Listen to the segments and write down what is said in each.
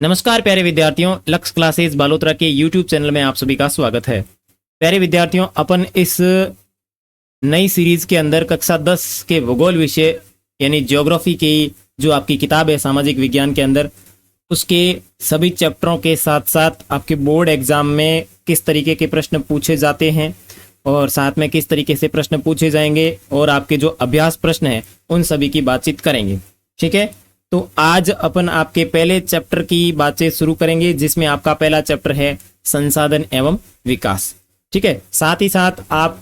नमस्कार प्यारे विद्यार्थियों, लक्ष्य क्लासेस बालोतरा के YouTube चैनल में आप सभी का स्वागत है। प्यारे विद्यार्थियों, अपन इस नई सीरीज के अंदर कक्षा 10 के भूगोल विषय यानी ज्योग्राफी की जो आपकी किताब है सामाजिक विज्ञान के अंदर, उसके सभी चैप्टरों के साथ साथ आपके बोर्ड एग्जाम में किस तरीके के प्रश्न पूछे जाते हैं और साथ में किस तरीके से प्रश्न पूछे जाएंगे और आपके जो अभ्यास प्रश्न हैं उन सभी की बातचीत करेंगे। ठीक है, तो आज अपन आपके पहले चैप्टर की बातचीत शुरू करेंगे, जिसमें आपका पहला चैप्टर है संसाधन एवं विकास। ठीक है, साथ ही साथ आप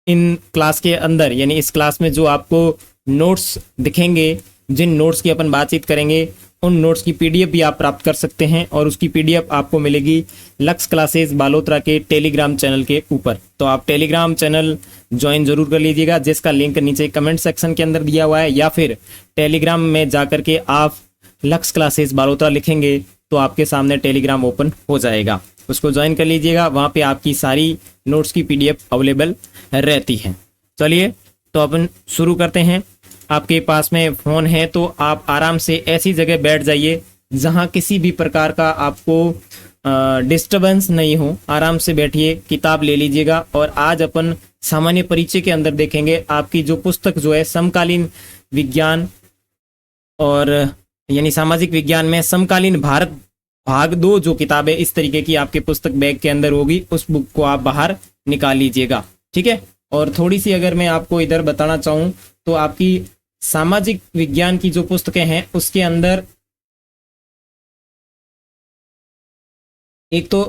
इन क्लास के अंदर यानी इस क्लास में जो आपको नोट्स दिखेंगे, जिन नोट्स की अपन बातचीत करेंगे, उन नोट्स की पीडीएफ भी आप प्राप्त कर सकते हैं और उसकी पीडीएफ आपको मिलेगी लक्ष्य क्लासेस बालोतरा के टेलीग्राम चैनल के ऊपर। तो आप टेलीग्राम चैनल ज्वाइन जरूर कर लीजिएगा, जिसका लिंक नीचे कमेंट सेक्शन के अंदर दिया हुआ है, या फिर टेलीग्राम में जाकर के आप लक्ष्य क्लासेस बालोतरा लिखेंगे तो आपके सामने टेलीग्राम ओपन हो जाएगा, उसको ज्वाइन कर लीजिएगा। वहाँ पे आपकी सारी नोट्स की पीडीएफ अवेलेबल रहती है। चलिए तो अपन शुरू करते हैं। आपके पास में फ़ोन है तो आप आराम से ऐसी जगह बैठ जाइए जहाँ किसी भी प्रकार का आपको डिस्टरबेंस नहीं हो। आराम से बैठिए, किताब ले लीजिएगा और आज अपन सामान्य परिचय के अंदर देखेंगे आपकी जो पुस्तक जो है समकालीन विज्ञान और यानी सामाजिक विज्ञान में समकालीन भारत भाग 2 जो किताब है, इस तरीके की आपके पुस्तक बैग के अंदर होगी, उस बुक को आप बाहर निकाल लीजिएगा। ठीक है, और थोड़ी सी अगर मैं आपको इधर बताना चाहूँ तो आपकी सामाजिक विज्ञान की जो पुस्तकें हैं उसके अंदर एक तो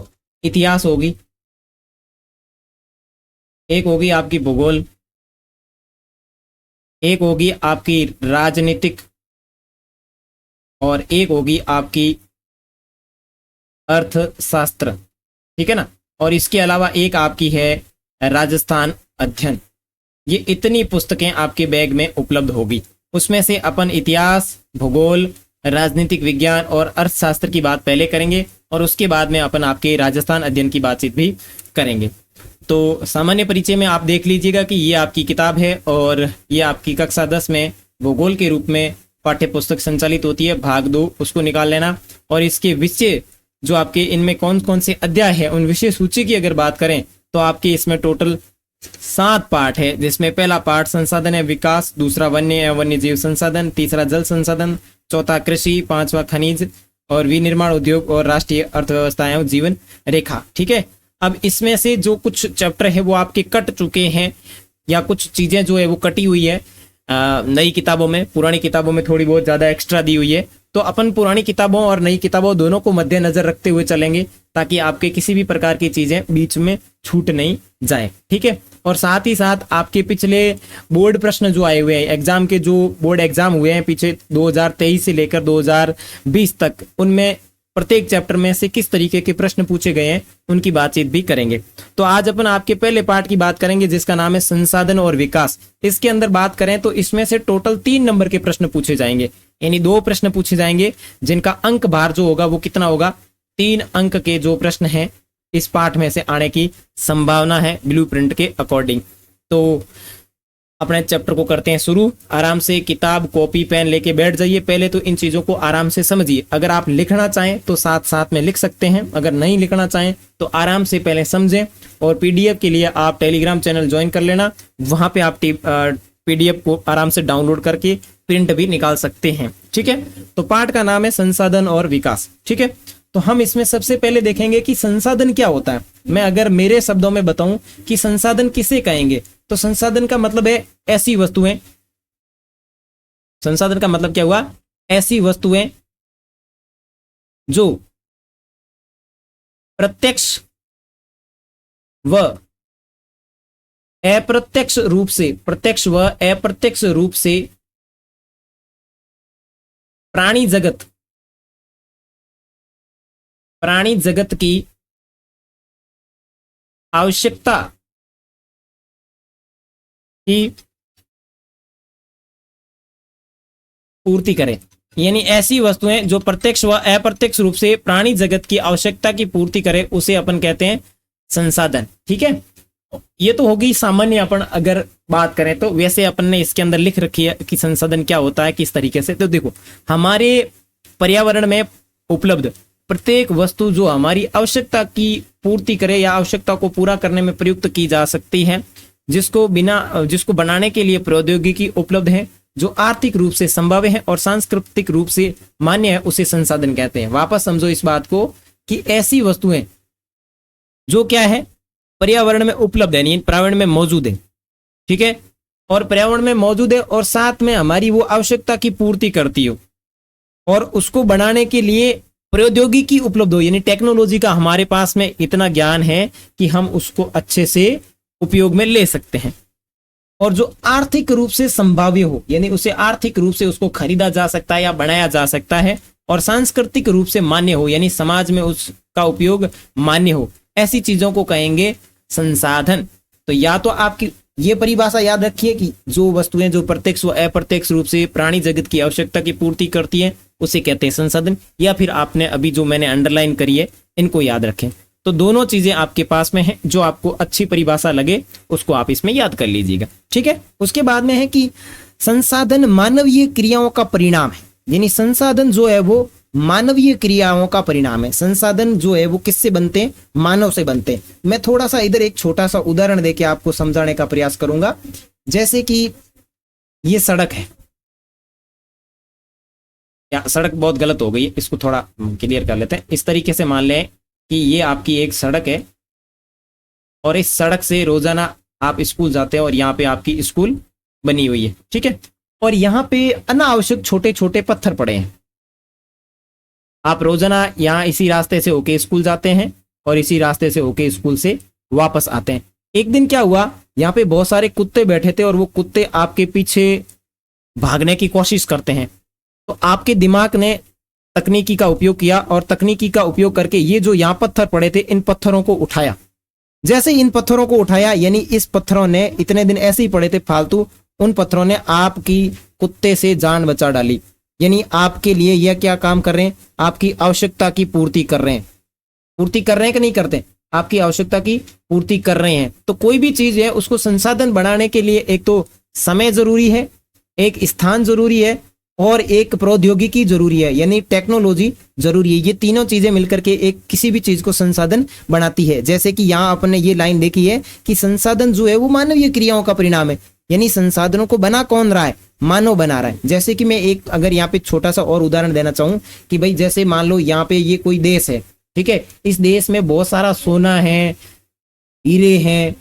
इतिहास होगी, एक होगी आपकी भूगोल, एक होगी आपकी राजनीतिक और एक होगी आपकी अर्थशास्त्र। ठीक है ना, और इसके अलावा एक आपकी है राजस्थान अध्ययन। ये इतनी पुस्तकें आपके बैग में उपलब्ध होगी। उसमें से अपन इतिहास, भूगोल, राजनीतिक विज्ञान और अर्थशास्त्र की बात पहले करेंगे और उसके बाद में अपन आपके राजस्थान अध्ययन की बातचीत भी करेंगे। तो सामान्य परिचय में आप देख लीजिएगा कि ये आपकी किताब है और ये आपकी कक्षा 10 में भूगोल के रूप में पाठ्य पुस्तक संचालित होती है, भाग 2, उसको निकाल लेना। और इसके विषय जो आपके इनमें कौन कौन से अध्याय है, उन विषय सूची की अगर बात करें तो आपके इसमें टोटल 7 पार्ट है, जिसमें पहला पार्ट संसाधन है विकास, दूसरा वन्य एवं वन्य जीव संसाधन, तीसरा जल संसाधन, चौथा कृषि, पांचवा खनिज और विनिर्माण उद्योग और राष्ट्रीय अर्थव्यवस्था एवं जीवन रेखा। ठीक है, अब इसमें से जो कुछ चैप्टर है वो आपके कट चुके हैं या कुछ चीजें जो है वो कटी हुई है नई किताबों में, पुरानी किताबों में थोड़ी बहुत ज्यादा एक्स्ट्रा दी हुई है। तो अपन पुरानी किताबों और नई किताबों दोनों को मद्देनजर रखते हुए चलेंगे ताकि आपके किसी भी प्रकार की चीजें बीच में छूट नहीं जाए। ठीक है, और साथ ही साथ आपके पिछले बोर्ड प्रश्न जो आए हुए हैं, एग्जाम के जो बोर्ड एग्जाम हुए हैं पीछे 2023 से लेकर 2020 तक, उनमें प्रत्येक चैप्टर में से किस तरीके के प्रश्न पूछे गए हैं उनकी बातचीत भी करेंगे। तो आज अपन आपके पहले पार्ट की बात करेंगे जिसका नाम है संसाधन और विकास। इसके अंदर बात करें तो इसमें से टोटल 3 नंबर के प्रश्न पूछे जाएंगे, यानी 2 प्रश्न पूछे जाएंगे जिनका अंक भार जो होगा वो कितना होगा, 3 अंक के जो प्रश्न हैं इस पार्ट में से आने की संभावना है ब्लूप्रिंट के अकॉर्डिंग। तो अपने चैप्टर को करते हैं शुरू। आराम से किताब, कॉपी, पेन लेके बैठ जाइए। पहले तो इन चीजों को आराम से समझिए। अगर आप लिखना चाहें तो साथ साथ में लिख सकते हैं, अगर नहीं लिखना चाहें तो आराम से पहले समझें। और पीडीएफ के लिए आप टेलीग्राम चैनल ज्वाइन कर लेना, वहां पे आप पीडीएफ को आराम से डाउनलोड करके प्रिंट भी निकाल सकते हैं। ठीक है, तो पाठ का नाम है संसाधन और विकास। ठीक है, तो हम इसमें सबसे पहले देखेंगे कि संसाधन क्या होता है। मैं अगर मेरे शब्दों में बताऊं कि संसाधन किसे कहेंगे तो संसाधन का मतलब है ऐसी वस्तुएं। संसाधन का मतलब क्या हुआ, ऐसी वस्तुएं जो प्रत्यक्ष व अप्रत्यक्ष रूप से, प्रत्यक्ष व अप्रत्यक्ष रूप से प्राणी जगत की आवश्यकता की पूर्ति करें। यानी ऐसी वस्तुएं जो प्रत्यक्ष व अप्रत्यक्ष रूप से प्राणी जगत की आवश्यकता की पूर्ति करे, उसे अपन कहते हैं संसाधन। ठीक है, ये तो होगी सामान्य अपन अगर बात करें तो। वैसे अपन ने इसके अंदर लिख रखी है कि संसाधन क्या होता है किस तरीके से। तो देखो, हमारे पर्यावरण में उपलब्ध प्रत्येक वस्तु जो हमारी आवश्यकता की पूर्ति करे या आवश्यकता को पूरा करने में प्रयुक्त की जा सकती है, जिसको बनाने के लिए प्रौद्योगिकी उपलब्ध है, जो आर्थिक रूप से संभाव्य है और सांस्कृतिक रूप से मान्य है, उसे संसाधन कहते हैं। वापस समझो इस बात को कि ऐसी वस्तुएं जो क्या है, पर्यावरण में उपलब्ध है, यानी पर्यावरण में मौजूद है, ठीक है, और पर्यावरण में मौजूद है और साथ में हमारी वो आवश्यकता की पूर्ति करती हो और उसको बनाने के लिए प्रौद्योगिकी उपलब्ध हो, यानी टेक्नोलॉजी का हमारे पास में इतना ज्ञान है कि हम उसको अच्छे से उपयोग में ले सकते हैं, और जो आर्थिक रूप से संभाव्य हो, यानी उसे आर्थिक रूप से उसको खरीदा जा सकता है या बनाया जा सकता है, और सांस्कृतिक रूप से मान्य हो, यानी समाज में उसका उपयोग मान्य हो, ऐसी चीजों को कहेंगे संसाधन। तो या तो आपकी ये परिभाषा याद रखिए कि जो वस्तुएं जो प्रत्यक्ष व अप्रत्यक्ष रूप से प्राणी जगत की आवश्यकता की पूर्ति करती हैं उसे कहते हैं संसाधन, या फिर आपने अभी जो मैंने अंडरलाइन करी है इनको याद रखें। तो दोनों चीजें आपके पास में है, जो आपको अच्छी परिभाषा लगे उसको आप इसमें याद कर लीजिएगा, ठीक है। उसके बाद में है कि संसाधन मानवीय क्रियाओं का परिणाम है, यानी संसाधन जो है वो मानवीय क्रियाओं का परिणाम है। संसाधन जो है वो किससे बनते हैं, मानव से बनते हैं। मैं थोड़ा सा इधर एक छोटा सा उदाहरण देके आपको समझाने का प्रयास करूंगा। जैसे कि ये सड़क है, या सड़क बहुत गलत हो गई है, इसको थोड़ा क्लियर कर लेते हैं। इस तरीके से मान लें कि ये आपकी एक सड़क है और इस सड़क से रोजाना आप स्कूल जाते हैं और यहाँ पे आपकी स्कूल बनी हुई है, ठीक है, और यहाँ पे अनावश्यक छोटे छोटे पत्थर पड़े हैं। आप रोजाना यहाँ इसी रास्ते से होके स्कूल जाते हैं और इसी रास्ते से होके स्कूल से वापस आते हैं। एक दिन क्या हुआ, यहाँ पे बहुत सारे कुत्ते बैठे थे और वो कुत्ते आपके पीछे भागने की कोशिश करते हैं। तो आपके दिमाग ने तकनीकी का उपयोग किया और तकनीकी का उपयोग करके ये जो यहाँ पत्थर पड़े थे इन पत्थरों को उठाया। जैसे इन पत्थरों को उठाया, यानी इस पत्थरों ने इतने दिन ऐसे ही पड़े थे फालतू, उन पत्थरों ने आपकी कुत्ते से जान बचा डाली। यानी आपके लिए यह क्या काम कर रहे हैं, आपकी आवश्यकता की पूर्ति कर रहे हैं। पूर्ति कर रहे हैं कि नहीं करते, आपकी आवश्यकता की पूर्ति कर रहे हैं। तो कोई भी चीज है उसको संसाधन बनाने के लिए एक तो समय जरूरी है, एक स्थान जरूरी है और एक प्रौद्योगिकी जरूरी है, यानी टेक्नोलॉजी जरूरी है। ये तीनों चीजें मिलकर के एक किसी भी चीज को संसाधन बनाती है। जैसे कि यहाँ आपने ये लाइन देखी है कि संसाधन जो है वो मानवीय क्रियाओं का परिणाम है, यानी संसाधनों को बना कौन रहा है, मानव बना रहा है। जैसे कि मैं एक अगर यहाँ पे छोटा सा और उदाहरण देना चाहूं कि भाई जैसे मान लो यहाँ पे ये कोई देश है, ठीक है, इस देश में बहुत सारा सोना है, हीरे हैं,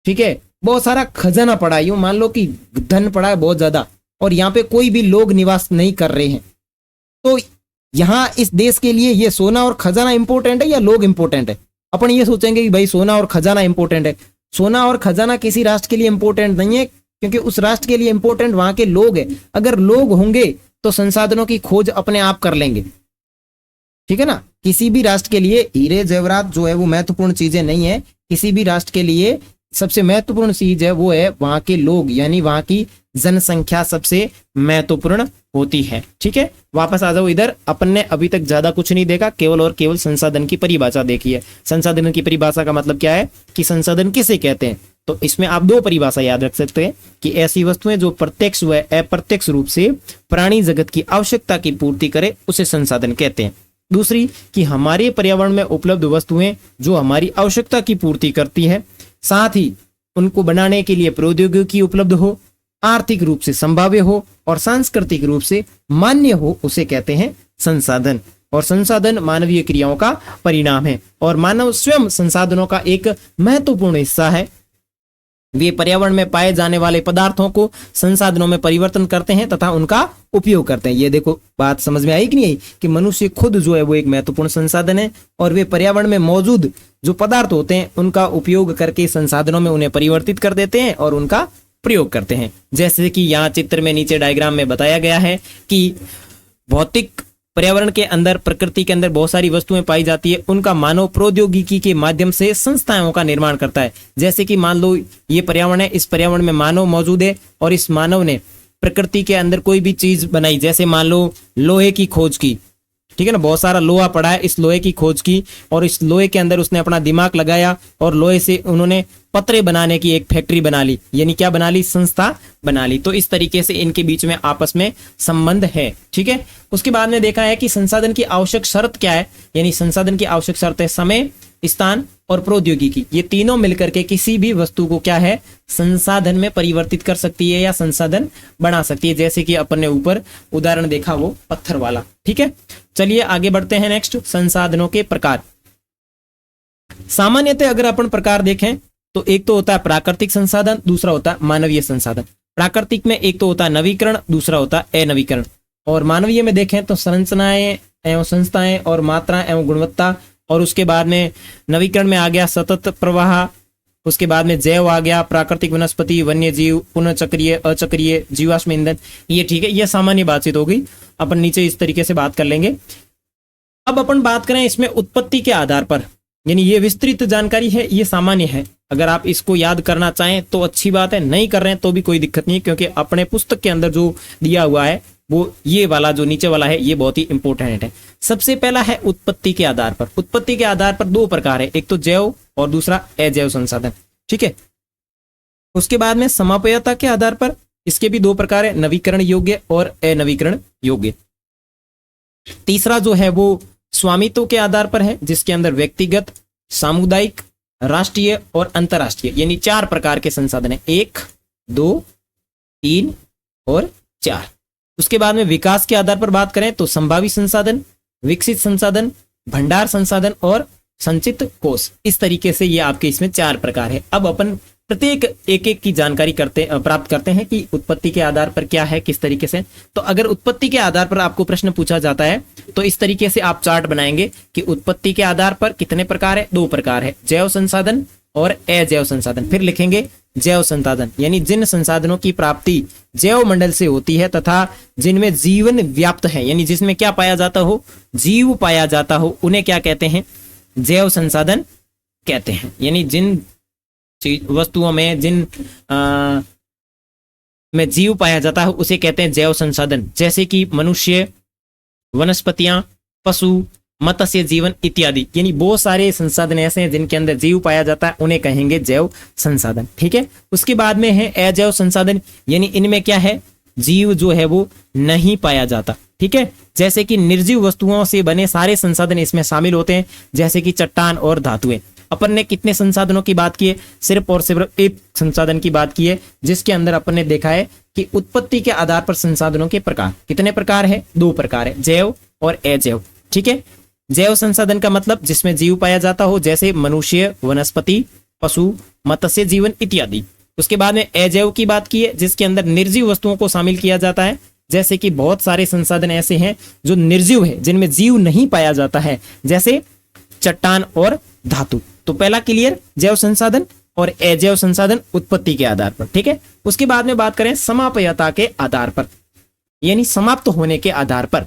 ठीक है, बहुत सारा खजाना पड़ा है, यूं मान लो कि धन पड़ा है बहुत ज्यादा, और यहाँ पे कोई भी लोग निवास नहीं कर रहे हैं। तो यहाँ इस देश के लिए ये सोना और खजाना इंपॉर्टेंट है या लोग इंपॉर्टेंट है? अपन ये सोचेंगे कि भाई सोना और खजाना इंपॉर्टेंट है। सोना और खजाना किसी राष्ट्र के लिए इंपॉर्टेंट नहीं है, क्योंकि उस राष्ट्र के लिए इंपॉर्टेंट वहां के लोग हैं। अगर लोग होंगे तो संसाधनों की खोज अपने आप कर लेंगे, ठीक है ना। किसी भी राष्ट्र के लिए हीरे जेवरात जो है वो महत्वपूर्ण चीजें नहीं है। किसी भी राष्ट्र के लिए सबसे महत्वपूर्ण चीज है वो है वहां के लोग, यानी वहां की जनसंख्या सबसे महत्वपूर्ण होती है, ठीक है। वापस आ जाओ इधर। अपन ने अभी तक ज्यादा कुछ नहीं देखा, केवल और केवल संसाधन की परिभाषा देखी है। संसाधन की परिभाषा का मतलब क्या है कि संसाधन किसे कहते हैं। तो इसमें आप दो परिभाषा याद रख सकते हैं कि ऐसी वस्तुएं जो प्रत्यक्ष व अप्रत्यक्ष रूप से प्राणी जगत की आवश्यकता की पूर्ति करे उसे संसाधन कहते हैं। दूसरी कि हमारे पर्यावरण में उपलब्ध वस्तुएं जो हमारी आवश्यकता की पूर्ति करती है, साथ ही उनको बनाने के लिए प्रौद्योगिकी उपलब्ध हो, आर्थिक रूप से संभाव्य हो और सांस्कृतिक रूप से मान्य हो, उसे कहते हैं संसाधन। और संसाधन मानवीय क्रियाओं का परिणाम है और मानव स्वयं संसाधनों का एक महत्वपूर्ण हिस्सा है। वे पर्यावरण में पाए जाने वाले पदार्थों को संसाधनों में परिवर्तन करते हैं तथा उनका उपयोग करते हैं। ये देखो बात समझ में आई कि नहीं आई कि मनुष्य खुद जो है वो एक महत्वपूर्ण संसाधन है और वे पर्यावरण में मौजूद जो पदार्थ होते हैं उनका उपयोग करके संसाधनों में उन्हें परिवर्तित कर देते हैं और उनका प्रयोग करते हैं। जैसे कि यहाँ चित्र में नीचे डायग्राम में बताया गया है कि भौतिक पर्यावरण के अंदर, प्रकृति के अंदर बहुत सारी वस्तुएं पाई जाती है, उनका मानव प्रौद्योगिकी के माध्यम से संस्थाओं का निर्माण करता है। जैसे कि मान लो ये पर्यावरण है, इस पर्यावरण में मानव मौजूद है और इस मानव ने प्रकृति के अंदर कोई भी चीज बनाई, जैसे मान लो लोहे की खोज की, ठीक है ना, बहुत सारा लोहा पड़ा है, इस लोहे की खोज की और इस लोहे के अंदर उसने अपना दिमाग लगाया और लोहे से उन्होंने पत्रे बनाने की एक फैक्ट्री बना ली, यानी क्या बना ली, संस्था बना ली। तो इस तरीके से इनके बीच में आपस में संबंध है। ठीक है, उसके बाद में देखा है कि संसाधन की आवश्यक शर्त क्या है, यानी संसाधन की आवश्यक शर्त है समय, स्थान और प्रौद्योगिकी। ये तीनों मिलकर के किसी भी वस्तु को क्या है, संसाधन में परिवर्तित कर सकती है या संसाधन बना सकती है, जैसे कि अपन ने ऊपर उदाहरण देखा वो पत्थर वाला। ठीक है, चलिए आगे बढ़ते हैं। नेक्स्ट, संसाधनों के प्रकार। सामान्यतः अगर अपन प्रकार देखें तो एक तो होता है प्राकृतिक संसाधन, दूसरा होता है मानवीय संसाधन। प्राकृतिक में एक तो होता है नवीकरण, दूसरा होता है अनवीकरण। और मानवीय में देखें तो संरचनाएं एवं संस्थाएं और मात्रा एवं गुणवत्ता, और उसके बाद में नवीकरण में आ गया सतत प्रवाह, उसके बाद में जैव आ गया, प्राकृतिक वनस्पति, वन्य जीव, पुनः चक्रीय, अचक्रीय, जीवाश्म ईंधन। ये ठीक है, ये सामान्य बातचीत हो गई, अपन नीचे इस तरीके से बात कर लेंगे। अब अपन बात करें इसमें उत्पत्ति के आधार पर, यानी ये विस्तृत जानकारी है, ये सामान्य है। अगर आप इसको याद करना चाहें तो अच्छी बात है, नहीं कर रहे हैं तो भी कोई दिक्कत नहीं है, क्योंकि अपने पुस्तक के अंदर जो दिया हुआ है वो ये वाला जो नीचे वाला है ये बहुत ही इंपॉर्टेंट है। सबसे पहला है उत्पत्ति के आधार पर। उत्पत्ति के आधार पर दो प्रकार है, एक तो जैव और दूसरा अजैव संसाधन। ठीक है, उसके बाद में समापयता के आधार पर इसके भी दो प्रकार है, नवीकरण योग्य और अनवीकरण योग्य। तीसरा जो है वो स्वामित्व के आधार पर है, जिसके अंदर व्यक्तिगत, सामुदायिक, राष्ट्रीय और अंतरराष्ट्रीय, यानी चार प्रकार के संसाधन है, 1, 2, 3 और 4। उसके बाद में विकास के आधार पर बात करें तो संभावी संसाधन, विकसित संसाधन, भंडार संसाधन और संचित कोष। इस तरीके से ये आपके इसमें चार प्रकार है। अब अपन प्रत्येक एक एक की जानकारी प्राप्त करते हैं कि उत्पत्ति के आधार पर क्या है, किस तरीके से। तो अगर उत्पत्ति के आधार पर आपको प्रश्न पूछा जाता है तो इस तरीके से आप चार्ट बनाएंगे कि उत्पत्ति के आधार पर कितने प्रकार है, दो प्रकार है, जैव संसाधन और अजैव संसाधन। फिर लिखेंगे जैव संसाधन, यानी जिन संसाधनों की प्राप्ति जैव मंडल से होती है तथा जिनमें जीवन व्याप्त है, यानी जिसमें क्या पाया जाता हो, जीव पाया जाता हो, उन्हें क्या कहते हैं, जैव संसाधन कहते हैं। यानी जिन वस्तुओं में में जीव पाया जाता है उसे कहते हैं जैव संसाधन, जैसे कि मनुष्य, वनस्पतियां, पशु, मत्स्य जीवन इत्यादि। यानी बहुत सारे संसाधन ऐसे हैं जिनके अंदर जीव पाया जाता है, उन्हें कहेंगे जैव संसाधन। ठीक है, उसके बाद में है अजैव संसाधन, यानी इनमें क्या है, जीव जो है वो नहीं पाया जाता। ठीक है, जैसे कि निर्जीव वस्तुओं से बने सारे संसाधन इसमें शामिल होते हैं, जैसे कि चट्टान और धातुएं। अपन ने कितने संसाधनों की बात की है, सिर्फ और सिर्फ एक संसाधन की बात की है, जिसके अंदर अपन ने देखा है कि उत्पत्ति के आधार पर संसाधनों के प्रकार कितने प्रकार है, दो प्रकार है, जैव और अजैव। ठीक है, जैव संसाधन का मतलब जिसमें जीव पाया जाता हो, जैसे मनुष्य, वनस्पति, पशु, मत्स्य जीवन इत्यादि। उसके बाद में अजैव की बात की है, जिसके अंदर निर्जीव वस्तुओं को शामिल किया जाता है, जैसे कि बहुत सारे संसाधन ऐसे हैं जो निर्जीव है, जिनमें जीव नहीं पाया जाता है, जैसे चट्टान और धातु। तो पहला क्लियर, जैव संसाधन और अजैव संसाधन उत्पत्ति के आधार पर। ठीक है, उसके बाद में बात करें समाप्यता के आधार पर, यानी समाप्त होने के आधार पर।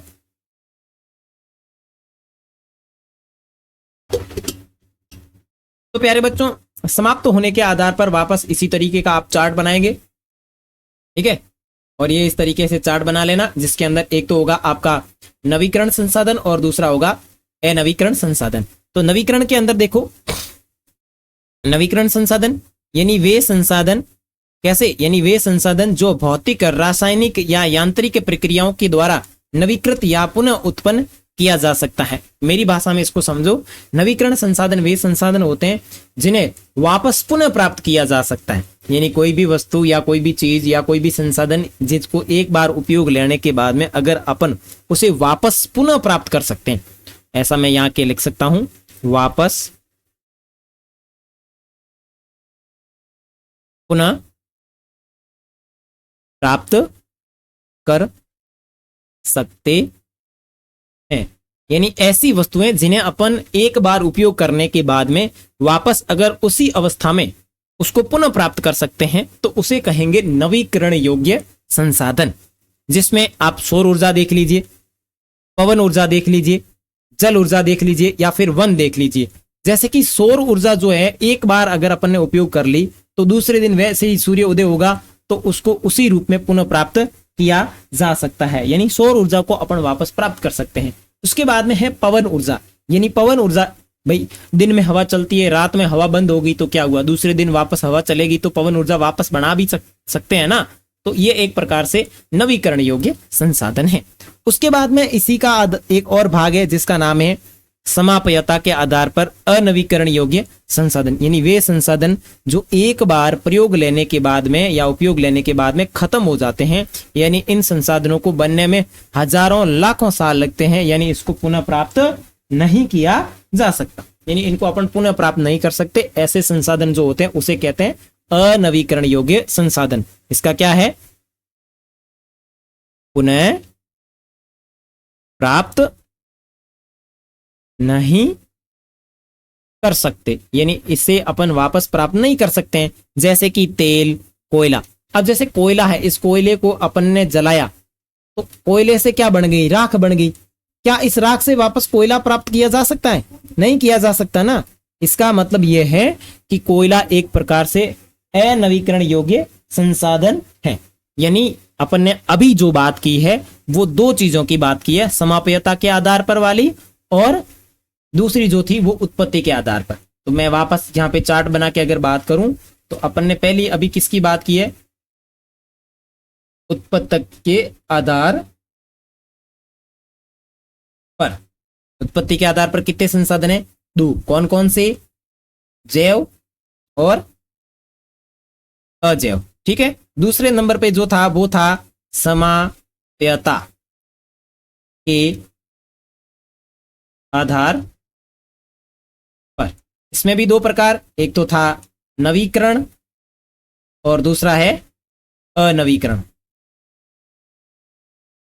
तो प्यारे बच्चों, समाप्त होने के आधार पर वापस इसी तरीके का आप चार्ट बनाएंगे। ठीक है, और ये इस तरीके से चार्ट बना लेना, जिसके अंदर एक तो होगा आपका नवीकरण संसाधन और दूसरा होगा अनवीकरण संसाधन। तो नवीकरण के अंदर देखो, नवीकरण संसाधन यानी वे संसाधन कैसे, यानी वे संसाधन जो भौतिक, रासायनिक या यांत्रिक प्रक्रियाओं के द्वारा नवीकृत या पुनः उत्पन्न किया जा सकता है। मेरी भाषा में इसको समझो, नवीकरण संसाधन वे संसाधन होते हैं जिन्हें वापस पुनः प्राप्त किया जा सकता है। यानी कोई भी वस्तु या कोई भी चीज या कोई भी संसाधन जिसको एक बार उपयोग लेने के बाद में अगर अपन उसे वापस पुनः प्राप्त कर सकते हैं, ऐसा मैं यहाँ के लिख सकता हूं, वापस पुनः प्राप्त कर सकते हैं। यानी ऐसी वस्तुएं जिन्हें अपन एक बार उपयोग करने के बाद में वापस अगर उसी अवस्था में उसको पुनः प्राप्त कर सकते हैं तो उसे कहेंगे नवीकरण योग्य संसाधन, जिसमें आप सौर ऊर्जा देख लीजिए, पवन ऊर्जा देख लीजिए, जल ऊर्जा देख लीजिए या फिर वन देख लीजिए। जैसे कि सौर ऊर्जा जो है एक बार अगर अपन ने उपयोग कर ली तो दूसरे दिन वैसे ही सूर्य उदय होगा तो उसको उसी रूप में पुनः प्राप्त किया जा सकता है, यानी सौर ऊर्जा को अपन वापस प्राप्त कर सकते हैं। उसके बाद में है पवन ऊर्जा, यानी पवन ऊर्जा, भाई दिन में हवा चलती है, रात में हवा बंद होगी तो क्या हुआ, दूसरे दिन वापस हवा चलेगी तो पवन ऊर्जा वापस बना भी सकते हैं ना। तो ये एक प्रकार से नवीकरण योग्य संसाधन है। उसके बाद में इसी का एक और भाग है जिसका नाम है समाप्यता के आधार पर अनवीकरण योग्य संसाधन, यानी वे संसाधन जो एक बार प्रयोग लेने के बाद में या उपयोग लेने के बाद में खत्म हो जाते हैं, यानी इन संसाधनों को बनने में हजारों लाखों साल लगते हैं, यानी इसको पुनः प्राप्त नहीं किया जा सकता, यानी इनको अपन पुनः प्राप्त नहीं कर सकते। ऐसे संसाधन जो होते हैं उसे कहते हैं अनवीकरण योग्य संसाधन। इसका क्या है, पुनः प्राप्त नहीं कर सकते, यानी इसे अपन वापस प्राप्त नहीं कर सकते हैं। जैसे कि तेल, कोयला। अब जैसे कोयला है, इस कोयले को अपन ने जलाया तो कोयले से क्या बन गई, राख बन गई। क्या इस राख से वापस कोयला प्राप्त किया जा सकता है, नहीं किया जा सकता ना। इसका मतलब यह है कि कोयला एक प्रकार से अनवीकरण योग्य संसाधन है। यानी अपन ने अभी जो बात की है वो दो चीजों की बात की है, समाप्यता के आधार पर वाली और दूसरी जो थी वो उत्पत्ति के आधार पर। तो मैं वापस यहाँ पे चार्ट बना के अगर बात करूं तो अपन ने पहली अभी किसकी बात की है, उत्पत्ति के आधार पर। उत्पत्ति के आधार पर कितने संसाधन है, दो। कौन कौन से, जैव और अजैव, ठीक है। दूसरे नंबर पे जो था वो था समाप्यता के आधार पर। इसमें भी दो प्रकार, एक तो था नवीकरण और दूसरा है अनवीकरण।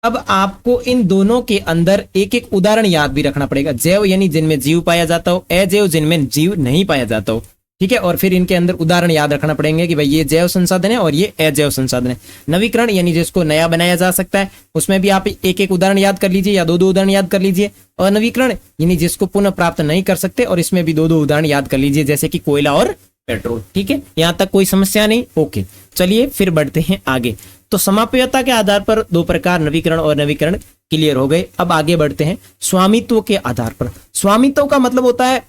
अब आपको इन दोनों के अंदर एक एक उदाहरण याद भी रखना पड़ेगा। जैव यानी जिनमें जीव पाया जाता हो, अजैव जिनमें जीव नहीं पाया जाता हो, ठीक है। और फिर इनके अंदर उदाहरण याद रखना पड़ेंगे कि भाई ये जैव संसाधन है और ये अजैव संसाधन है। नवीकरण यानी जिसको नया बनाया जा सकता है, उसमें भी आप एक एक उदाहरण याद कर लीजिए या दो दो उदाहरण याद कर लीजिए। और नवीकरण यानी जिसको पुनः प्राप्त नहीं कर सकते, और इसमें भी दो दो उदाहरण याद कर लीजिए, जैसे कि कोयला और पेट्रोल, ठीक है। यहां तक कोई समस्या नहीं, ओके। चलिए फिर बढ़ते हैं आगे। तो समाप्यता के आधार पर दो प्रकार, नवीकरण और नवीकरण, क्लियर हो गए। अब आगे बढ़ते हैं स्वामित्व के आधार पर। स्वामित्व का मतलब होता है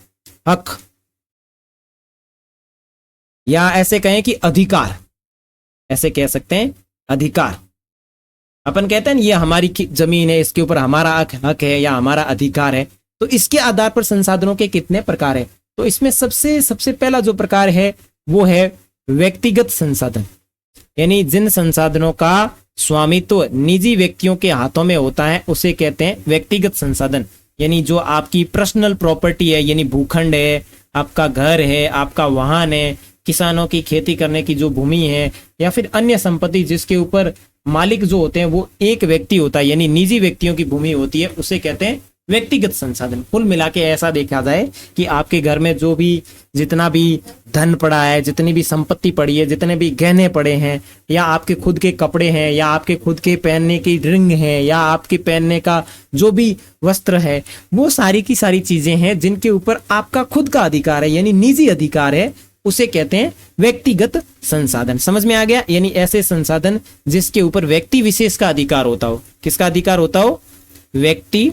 हक, या ऐसे कहें कि अधिकार, ऐसे कह सकते हैं अधिकार। अपन कहते हैं ये हमारी जमीन है, इसके ऊपर हमारा हक है या हमारा अधिकार है। तो इसके आधार पर संसाधनों के कितने प्रकार है, तो इसमें सबसे पहला जो प्रकार है वो है व्यक्तिगत संसाधन, यानी जिन संसाधनों का स्वामित्व निजी व्यक्तियों के हाथों में होता है उसे कहते हैं व्यक्तिगत संसाधन। यानी जो आपकी पर्सनल प्रॉपर्टी है, यानी भूखंड है, आपका घर है, आपका वाहन है, किसानों की खेती करने की जो भूमि है, या फिर अन्य संपत्ति जिसके ऊपर मालिक जो होते हैं वो एक व्यक्ति होता है, यानी निजी व्यक्तियों की भूमि होती है, उसे कहते हैं व्यक्तिगत संसाधन। कुल मिला के ऐसा देखा जाए कि आपके घर में जो भी जितना भी धन पड़ा है, जितनी भी संपत्ति पड़ी है, जितने भी गहने पड़े हैं, या आपके खुद के कपड़े हैं, या आपके खुद के पहनने की रिंग है, या आपके पहनने का जो भी वस्त्र है, वो सारी की सारी चीजें हैं जिनके ऊपर आपका खुद का अधिकार है, यानी निजी अधिकार है, उसे कहते हैं व्यक्तिगत संसाधन। समझ में आ गया। यानी ऐसे संसाधन जिसके ऊपर व्यक्ति विशेष का अधिकार होता हो। किसका अधिकार होता हो, व्यक्ति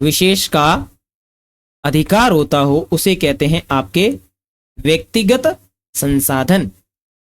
विशेष का अधिकार होता हो, उसे कहते हैं आपके व्यक्तिगत संसाधन।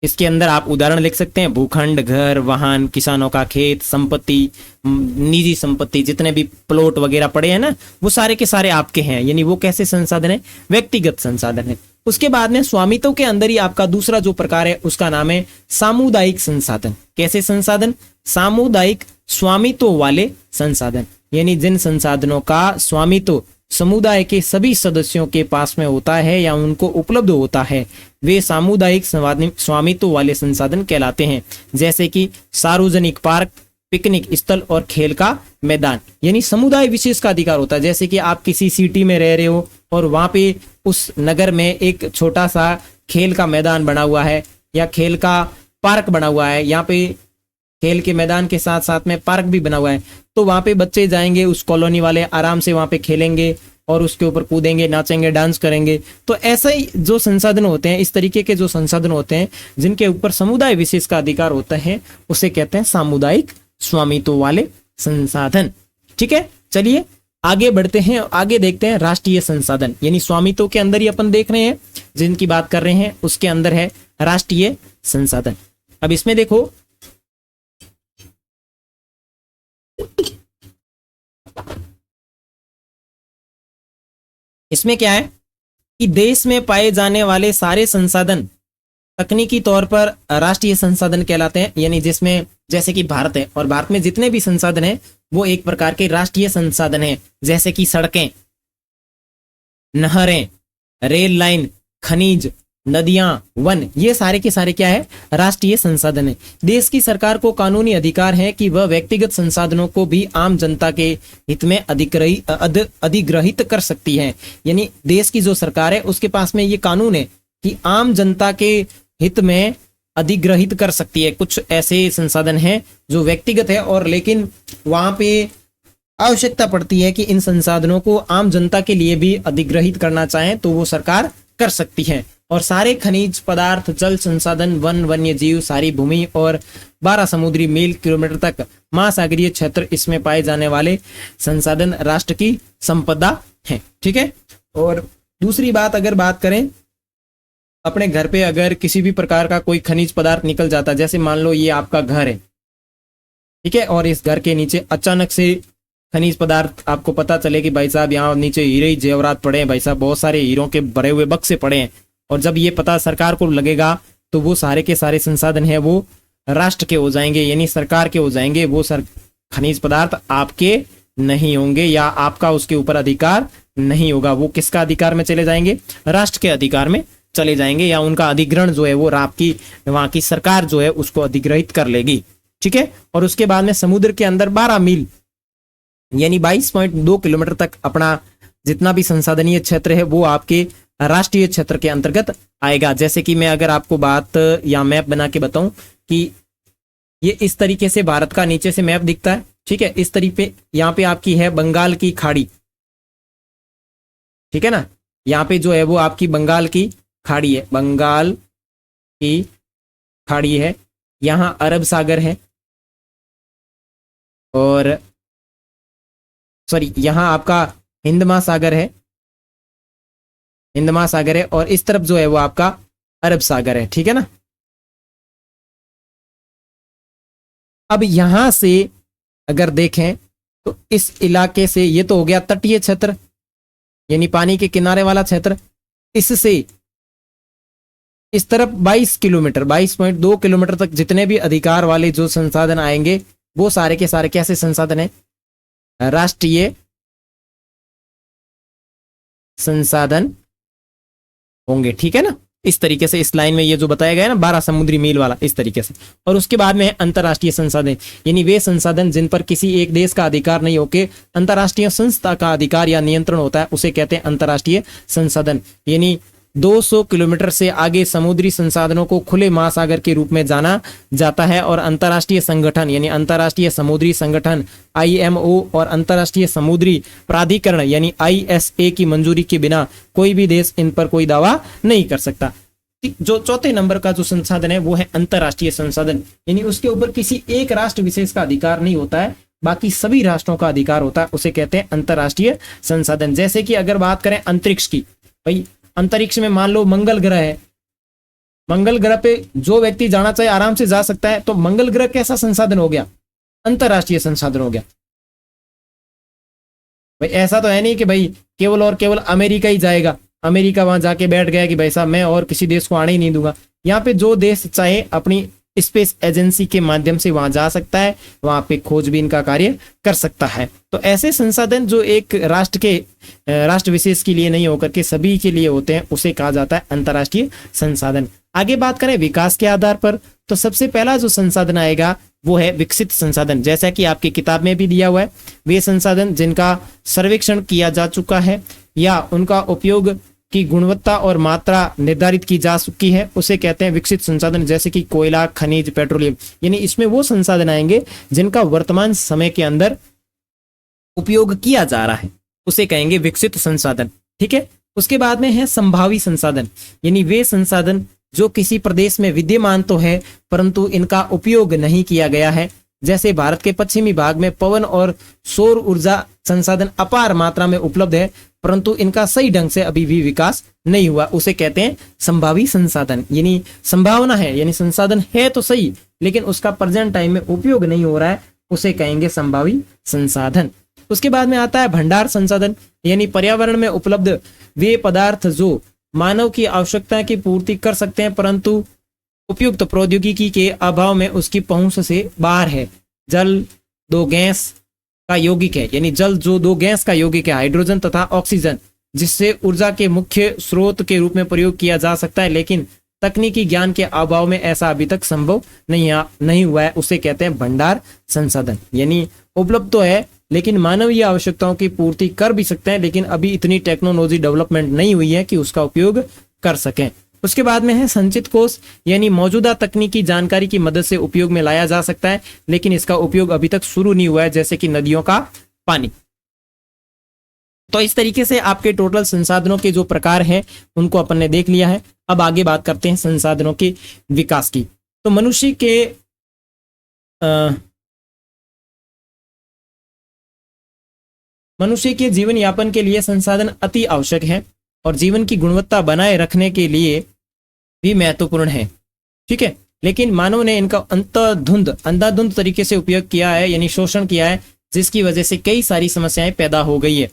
इसके अंदर आप उदाहरण लिख सकते हैं, भूखंड, घर, वाहन, किसानों का खेत, संपत्ति, निजी संपत्ति, जितने भी प्लॉट वगैरह पड़े हैं ना, वो सारे के सारे आपके हैं, यानी वो कैसे संसाधन है, व्यक्तिगत संसाधन है। उसके बाद में स्वामित्व के अंदर ही आपका दूसरा जो प्रकार है उसका नाम है सामुदायिक संसाधन। कैसे संसाधन, सामुदायिक स्वामित्व वाले संसाधन, यानी जिन संसाधनों का स्वामित्व समुदाय के सभी सदस्यों के पास में होता है या उनको उपलब्ध होता है, वे सामुदायिक स्वामित्व वाले संसाधन कहलाते हैं। जैसे कि सार्वजनिक पार्क, पिकनिक स्थल और खेल का मैदान, यानी समुदाय विशेष का अधिकार होता है। जैसे कि आप किसी सिटी में रह रहे हो और वहां पे उस नगर में एक छोटा सा खेल का मैदान बना हुआ है या खेल का पार्क बना हुआ है, यहाँ पे खेल के मैदान के साथ साथ में पार्क भी बना हुआ है, तो वहां पे बच्चे जाएंगे, उस कॉलोनी वाले आराम से वहां पे खेलेंगे और उसके ऊपर कूदेंगे, नाचेंगे, डांस करेंगे। तो ऐसा ही जो संसाधन होते हैं, इस तरीके के जो संसाधन होते हैं जिनके ऊपर समुदाय विशेष का अधिकार होता है, उसे कहते हैं सामुदायिक स्वामित्व वाले संसाधन। ठीक है, चलिए आगे बढ़ते हैं, आगे देखते हैं राष्ट्रीय संसाधन, यानी स्वामित्व के अंदर ही अपन देख रहे हैं जिनकी बात कर रहे हैं, उसके अंदर है राष्ट्रीय संसाधन। अब इसमें देखो इसमें क्या है कि देश में पाए जाने वाले सारे संसाधन तकनीकी तौर पर राष्ट्रीय संसाधन कहलाते हैं, यानी जिसमें जैसे कि भारत है और भारत में जितने भी संसाधन हैं वो एक प्रकार के राष्ट्रीय संसाधन हैं, जैसे कि सड़कें, नहरें, रेल लाइन, खनिज, नदियां, वन, ये सारे के सारे क्या है, राष्ट्रीय संसाधन है। देश की सरकार को कानूनी अधिकार है कि वह व्यक्तिगत संसाधनों को भी आम जनता के हित में अधिग्रहित कर सकती है, यानी देश की जो सरकार है उसके पास में ये कानून है कि आम जनता के हित में अधिग्रहित कर सकती है। कुछ ऐसे संसाधन हैं जो व्यक्तिगत है और लेकिन वहां पे आवश्यकता पड़ती है कि इन संसाधनों को आम जनता के लिए भी अधिग्रहित करना चाहें तो वो सरकार कर सकती है। और सारे खनिज पदार्थ, जल संसाधन, वन, वन्य जीव, सारी भूमि और 12 समुद्री मील किलोमीटर तक महासागरीय क्षेत्र, इसमें पाए जाने वाले संसाधन राष्ट्र की संपदा है। ठीक है, और दूसरी बात अगर बात करें, अपने घर पे अगर किसी भी प्रकार का कोई खनिज पदार्थ निकल जाता, जैसे मान लो ये आपका घर है, ठीक है, और इस घर के नीचे अचानक से खनिज पदार्थ आपको पता चले कि भाई साहब यहाँ नीचे हीरे जेवरात पड़े हैं, भाई साहब बहुत सारे हीरों के भरे हुए बक्से पड़े हैं, और जब ये पता सरकार को लगेगा तो वो सारे के सारे संसाधन है वो राष्ट्र के हो जाएंगे, यानी सरकार के हो जाएंगे। वो खनिज पदार्थ आपके नहीं होंगे या आपका उसके ऊपर अधिकार नहीं होगा, वो किसका अधिकार में चले जाएंगे, राष्ट्र के अधिकार में चले जाएंगे, या उनका अधिग्रहण जो है वो आपकी वहां की सरकार जो है उसको अधिग्रहित कर लेगी। ठीक है, और उसके बाद में समुद्र के अंदर 12 मील यानी 22.2 किलोमीटर तक अपना जितना भी संसाधनीय क्षेत्र है वो आपके राष्ट्रीय क्षेत्र के अंतर्गत आएगा। जैसे कि मैं अगर आपको बात या मैप बना के बताऊं कि ये इस तरीके से भारत का नीचे से मैप दिखता है, ठीक है, इस तरीके यहाँ पे आपकी है बंगाल की खाड़ी, ठीक है ना, यहाँ पे जो है वो आपकी बंगाल की खाड़ी है, बंगाल की खाड़ी है, यहाँ अरब सागर है, और सॉरी यहाँ आपका हिंद महासागर है, हिंद महासागर है, और इस तरफ जो है वो आपका अरब सागर है। ठीक है ना, अब यहां से अगर देखें तो इस इलाके से ये तो हो गया तटीय क्षेत्र यानी पानी के किनारे वाला क्षेत्र, इससे इस तरफ 22 किलोमीटर 22.2 किलोमीटर तक जितने भी अधिकार वाले जो संसाधन आएंगे वो सारे के सारे कैसे संसाधन है, राष्ट्रीय संसाधन होंगे। ठीक है ना, इस तरीके से इस लाइन में ये जो बताया गया है ना 12 समुद्री मील वाला, इस तरीके से। और उसके बाद में है अंतर्राष्ट्रीय संसाधन, यानी वे संसाधन जिन पर किसी एक देश का अधिकार नहीं होके अंतर्राष्ट्रीय संस्था का अधिकार या नियंत्रण होता है, उसे कहते हैं अंतर्राष्ट्रीय संसाधन। यानी 200 किलोमीटर से आगे समुद्री संसाधनों को खुले महासागर के रूप में जाना जाता है, और अंतर्राष्ट्रीय संगठन यानी अंतर्राष्ट्रीय समुद्री संगठन IMO और अंतर्राष्ट्रीय समुद्री प्राधिकरण यानी ISA की मंजूरी के बिना कोई भी देश इन पर कोई दावा नहीं कर सकता। जो चौथे नंबर का जो संसाधन है वो है अंतर्राष्ट्रीय संसाधन, यानी उसके ऊपर किसी एक राष्ट्र विशेष का अधिकार नहीं होता है, बाकी सभी राष्ट्रों का अधिकार होता है, उसे कहते हैं अंतर्राष्ट्रीय संसाधन। जैसे कि अगर बात करें अंतरिक्ष की, भाई अंतरिक्ष में मान लो मंगल ग्रह है, मंगल ग्रह पे जो व्यक्ति जाना चाहे आराम से जा सकता है, तो मंगल ग्रह कैसा संसाधन हो गया, अंतर्राष्ट्रीय संसाधन हो गया। भाई ऐसा तो है नहीं कि भाई केवल और केवल अमेरिका ही जाएगा, अमेरिका वहां जाके बैठ गया कि भाई साहब मैं और किसी देश को आने ही नहीं दूंगा। यहाँ पे जो देश चाहे अपनी स्पेस एजेंसी के माध्यम से वहां जा सकता है, वहां पे खोजबीन का कार्य कर सकता है। तो ऐसे संसाधन जो एक राष्ट्र विशेष के लिए नहीं होकर के सभी के लिए होते हैं, उसे कहा जाता है अंतर्राष्ट्रीय संसाधन। आगे बात करें विकास के आधार पर, तो सबसे पहला जो संसाधन आएगा वो है विकसित संसाधन। जैसा कि आपकी किताब में भी दिया हुआ है, वे संसाधन जिनका सर्वेक्षण किया जा चुका है या उनका उपयोग की गुणवत्ता और मात्रा निर्धारित की जा चुकी है, उसे कहते हैं विकसित संसाधन। जैसे कि कोयला, खनिज, पेट्रोलियम, यानी इसमें वो संसाधन आएंगे जिनका वर्तमान समय के अंदर उपयोग किया जा रहा है, उसे कहेंगे विकसित संसाधन। ठीक है, उसके बाद में है संभावी संसाधन, यानी वे संसाधन जो किसी प्रदेश में विद्यमान तो है परंतु इनका उपयोग नहीं किया गया है, जैसे भारत के पश्चिमी भाग में पवन और सौर ऊर्जा संसाधन अपार मात्रा में उपलब्ध है, परंतु इनका सही ढंग से अभी भी विकास नहीं हुआ। उसे कहते हैं संभावी संसाधन, यानी संभावना है, यानी संसाधन है तो सही, लेकिन उसका प्रेजेंट टाइम में उपयोग नहीं हो रहा है, उसे कहेंगे संभावी संसाधन। उसके बाद में आता है भंडार संसाधन, यानी पर्यावरण में उपलब्ध वे पदार्थ जो मानव की आवश्यकता की पूर्ति कर सकते हैं, परंतु उपयुक्त प्रौद्योगिकी के अभाव में उसकी पहुंच से बाहर है। जल दो गैस का यौगिक है, यानी जल जो दो गैस का यौगिक है, हाइड्रोजन तथा ऑक्सीजन, जिससे ऊर्जा के मुख्य स्रोत के रूप में प्रयोग किया जा सकता है, लेकिन तकनीकी ज्ञान के अभाव में ऐसा अभी तक संभव नहीं हुआ है। उसे कहते हैं भंडार संसाधन, यानी उपलब्ध तो है लेकिन मानवीय आवश्यकताओं की पूर्ति कर भी सकते हैं, लेकिन अभी इतनी टेक्नोलॉजी डेवलपमेंट नहीं हुई है कि उसका उपयोग कर सकें। उसके बाद में है संचित कोष, यानी मौजूदा तकनीकी जानकारी की मदद से उपयोग में लाया जा सकता है, लेकिन इसका उपयोग अभी तक शुरू नहीं हुआ है, जैसे कि नदियों का पानी। तो इस तरीके से आपके टोटल संसाधनों के जो प्रकार हैं उनको अपन ने देख लिया है। अब आगे बात करते हैं संसाधनों के विकास की। तो मनुष्य के जीवन यापन के लिए संसाधन अति आवश्यक है और जीवन की गुणवत्ता बनाए रखने के लिए भी महत्वपूर्ण है, ठीक है। लेकिन मानव ने इनका अंधाधुंध तरीके से उपयोग किया है, यानी शोषण किया है, जिसकी वजह से कई सारी समस्याएं पैदा हो गई है,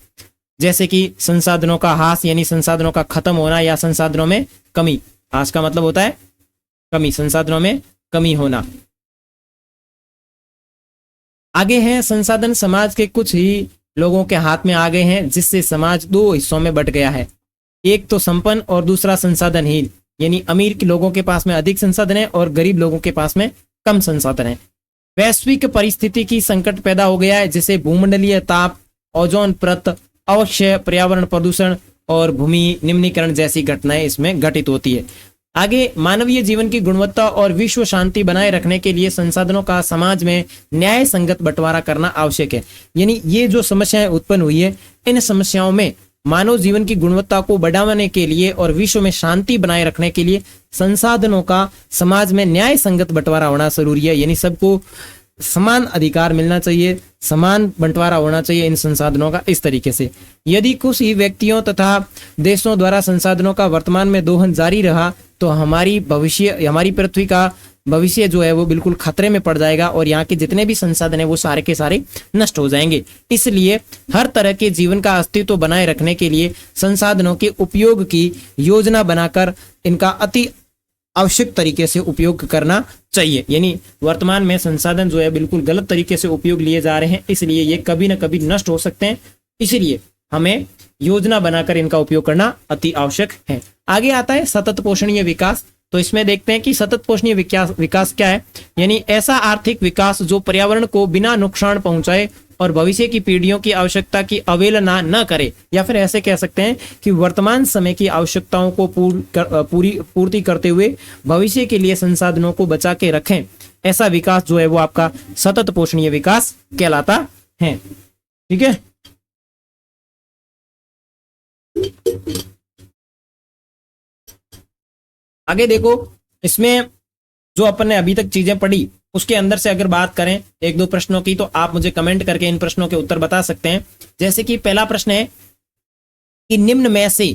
जैसे कि संसाधनों का ह्रास, यानी संसाधनों का खत्म होना, या संसाधनों में कमी। ह्रास का मतलब होता है कमी, संसाधनों में कमी होना। आगे है संसाधन समाज के कुछ ही लोगों के हाथ में आ गए हैं, जिससे समाज दो हिस्सों में बट गया है, एक तो संपन्न और दूसरा संसाधनहीन, यानी अमीर के लोगों के पास में अधिक संसाधन है और गरीब लोगों के पास में कम संसाधन है। वैश्विक परिस्थिति की संकट पैदा हो गया है, जिसे भूमंडलीय ताप, ओजोन परत अवक्षय, पर्यावरण प्रदूषण और भूमि निम्नीकरण जैसी घटनाएं इसमें घटित होती है। आगे मानवीय जीवन की गुणवत्ता और विश्व शांति बनाए रखने के लिए संसाधनों का समाज में न्याय संगत बंटवारा करना आवश्यक है, यानी ये जो समस्याएं उत्पन्न हुई है, इन समस्याओं में मानव जीवन की गुणवत्ता को बढ़ाने के लिए और विश्व में शांति बनाए रखने के लिए संसाधनों का समाज में न्याय संगत बंटवारा होना जरूरी है, यानी सबको समान अधिकार मिलना चाहिए, समान बंटवारा होना चाहिए इन संसाधनों का। इस तरीके से यदि कुछ ही व्यक्तियों तथा देशों द्वारा संसाधनों का वर्तमान में दोहन जारी रहा तो हमारी पृथ्वी का भविष्य जो है वो बिल्कुल खतरे में पड़ जाएगा और यहाँ के जितने भी संसाधन है वो सारे के सारे नष्ट हो जाएंगे। इसलिए हर तरह के जीवन का अस्तित्व बनाए रखने के लिए संसाधनों के उपयोग की योजना बनाकर इनका अति आवश्यक तरीके से उपयोग करना चाहिए। यानी वर्तमान में संसाधन जो है बिल्कुल गलत तरीके से उपयोग लिए जा रहे हैं, इसलिए ये कभी ना कभी नष्ट हो सकते हैं, इसलिए हमें योजना बनाकर इनका उपयोग करना अति आवश्यक है। आगे आता है सतत पोषणीय विकास। तो इसमें देखते हैं कि सतत पोषणीय विकास क्या है, यानी ऐसा आर्थिक विकास जो पर्यावरण को बिना नुकसान पहुंचाए और भविष्य की पीढ़ियों की आवश्यकता की अवहेलना न करे, या फिर ऐसे कह सकते हैं कि वर्तमान समय की आवश्यकताओं को पूर्ति करते हुए भविष्य के लिए संसाधनों को बचा के रखें। ऐसा विकास जो है वो आपका सतत पोषणीय विकास कहलाता है, ठीक है। आगे देखो, इसमें जो अपन ने अभी तक चीजें पढ़ी उसके अंदर से अगर बात करें एक दो प्रश्नों की, तो आप मुझे कमेंट करके इन प्रश्नों के उत्तर बता सकते हैं। जैसे कि पहला प्रश्न है कि निम्न में से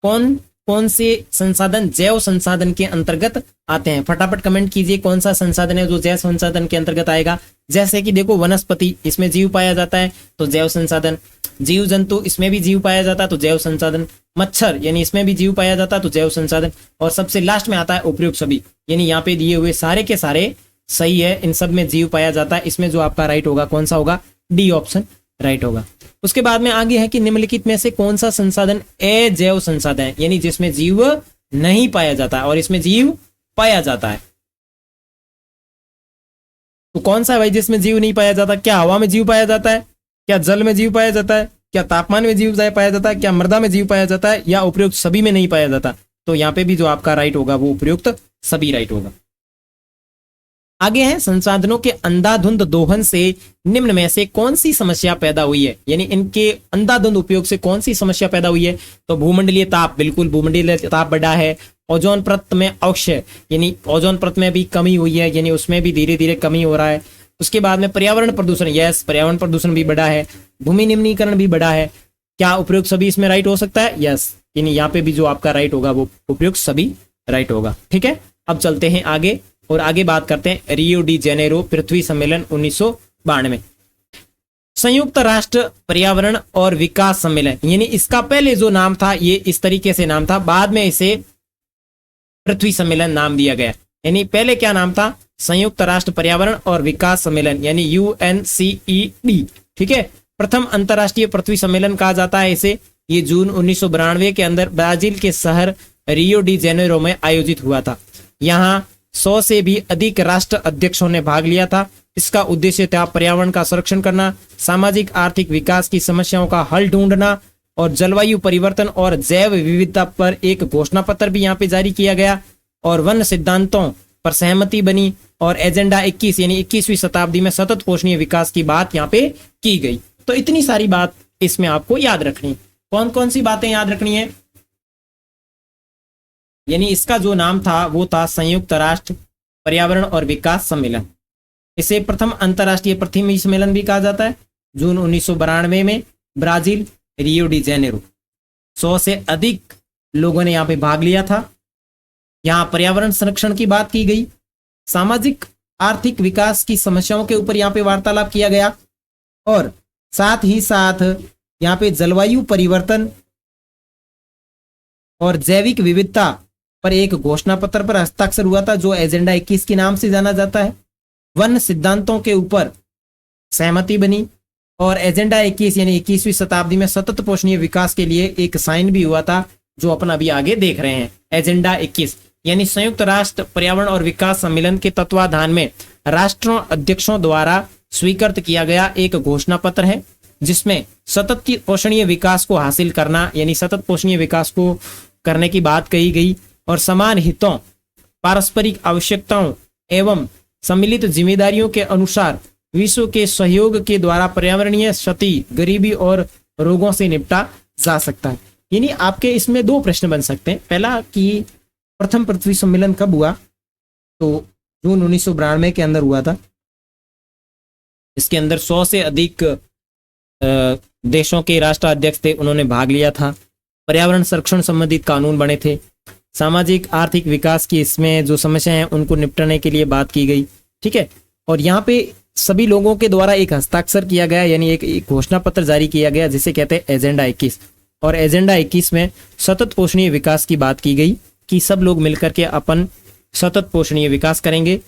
कौन कौन से संसाधन जैव संसाधन के अंतर्गत आते हैं। फटाफट कमेंट कीजिए कौन सा संसाधन है जो जैव संसाधन के अंतर्गत आएगा। जैसे कि देखो, वनस्पति, इसमें जीव पाया जाता है तो जैव संसाधन। जीव जंतु, इसमें भी जीव पाया जाता है तो जैव संसाधन। मच्छर, यानी इसमें भी जीव पाया जाता है तो जैव संसाधन। और सबसे लास्ट में आता है उपयुक्त सभी, यानी यहाँ पे दिए हुए सारे के सारे सही है, इन सब में जीव पाया जाता है। इसमें जो आपका राइट होगा कौन सा होगा, डी ऑप्शन राइट होगा। उसके बाद में आगे है कि निम्नलिखित में से कौन सा संसाधन अजैव संसाधन है, यानी जिसमें जीव नहीं पाया जाता है और इसमें जीव पाया जाता है। तो कौन सा है भाई जिसमें जीव नहीं पाया जाता? क्या हवा में जीव पाया जाता है, क्या जल में जीव पाया जाता है, क्या तापमान में जीव पाया जाता है, क्या मृदा में जीव पाया जाता है, या उपयुक्त सभी में नहीं पाया जाता? तो यहाँ पे भी जो आपका राइट होगा वो उपयुक्त सभी राइट होगा। आगे है संसाधनों के अंधाधुंध दोहन से निम्न में से कौन सी समस्या पैदा हुई है, यानी इनके अंधाधुंध उपयोग से कौन सी समस्या पैदा हुई है। तो भूमंडलीय ताप, बिल्कुल भूमंडलीय ताप बढ़ा है। ओजोन परत में अवक्षय, यानी ओजोन परत में भी कमी हुई है, यानी उसमें भी धीरे धीरे कमी हो रहा है। उसके बाद में पर्यावरण प्रदूषण, यस पर्यावरण प्रदूषण भी बढ़ा है, भूमि निम्नीकरण भी बढ़ा है। क्या उपयुक्त सभी इसमें राइट हो सकता है? यस, यानी यहाँ पे भी जो आपका राइट होगा वो उपयुक्त सभी राइट होगा। ठीक है, अब चलते हैं आगे और आगे बात करते हैं रियो डी जेनेरो पृथ्वी सम्मेलन 1992। संयुक्त राष्ट्र पर्यावरण और विकास सम्मेलन, यानी इसका पहले जो नाम था ये इस तरीके से नाम था, बाद में इसे पृथ्वी सम्मेलन नाम दिया गया। यानी पहले क्या नाम था? संयुक्त राष्ट्र पर्यावरण और विकास सम्मेलन, यानी UNCED। ठीक है, प्रथम अंतरराष्ट्रीय पृथ्वी सम्मेलन कहा जाता है इसे। ये जून 1992 के अंदर ब्राजील के शहर रियो डी जेनेरो में आयोजित हुआ था। यहाँ 100 से भी अधिक राष्ट्र अध्यक्षों ने भाग लिया था। इसका उद्देश्य था पर्यावरण का संरक्षण करना, सामाजिक आर्थिक विकास की समस्याओं का हल ढूंढना और जलवायु परिवर्तन और जैव विविधता पर एक घोषणा पत्र भी यहाँ पे जारी किया गया और वन सिद्धांतों पर सहमति बनी और एजेंडा 21 यानी 21वीं शताब्दी में सतत पोषणीय विकास की बात यहाँ पे की गई। तो इतनी सारी बात इसमें आपको याद रखनी है। कौन कौन सी बातें याद रखनी है? यानी इसका जो नाम था वो था संयुक्त राष्ट्र पर्यावरण और विकास सम्मेलन। इसे प्रथम अंतरराष्ट्रीय पृथ्वी सम्मेलन भी कहा जाता है। जून 1992 में ब्राजील रियो डी जेनेरो, 100 से अधिक लोगों ने यहाँ पे भाग लिया था। यहाँ पर्यावरण संरक्षण की बात की गई, सामाजिक आर्थिक विकास की समस्याओं के ऊपर यहाँ पे वार्तालाप किया गया और साथ ही साथ यहाँ पे जलवायु परिवर्तन और जैविक विविधता पर एक घोषणा पत्र पर हस्ताक्षर हुआ था जो एजेंडा 21 के नाम से जाना जाता है। वन सिद्धांतों के ऊपर सहमति बनी और एजेंडा 21 यानी 21वीं शताब्दी में सतत पोषणीय विकास के लिए एक साइन भी हुआ था जो अपन अभी आगे देख रहे हैं। एजेंडा 21 यानी संयुक्त राष्ट्र पर्यावरण और विकास सम्मेलन के तत्वाधान में राष्ट्रों अध्यक्षों द्वारा स्वीकृत किया गया एक घोषणा पत्र है जिसमें सतत पोषणीय विकास को हासिल करना यानी सतत पोषणीय विकास को करने की बात कही गई और समान हितों, पारस्परिक आवश्यकताओं एवं सम्मिलित जिम्मेदारियों के अनुसार विश्व के सहयोग के द्वारा पर्यावरणीय क्षति, गरीबी और रोगों से निपटा जा सकता है। यानी आपके इसमें दो प्रश्न बन सकते हैं। पहला कि प्रथम पृथ्वी सम्मेलन कब हुआ? तो जून 1992 के अंदर हुआ था। इसके अंदर 100 से अधिक देशों के राष्ट्राध्यक्ष थे, उन्होंने भाग लिया था। पर्यावरण संरक्षण संबंधित कानून बने थे। सामाजिक आर्थिक विकास की इसमें जो समस्या है उनको निपटाने के लिए बात की गई। ठीक है, और यहाँ पे सभी लोगों के द्वारा एक हस्ताक्षर किया गया यानी एक घोषणा पत्र जारी किया गया जिसे कहते हैं एजेंडा 21। और एजेंडा 21 में सतत पोषणीय विकास की बात की गई कि सब लोग मिलकर के अपन सतत पोषणीय विकास करेंगे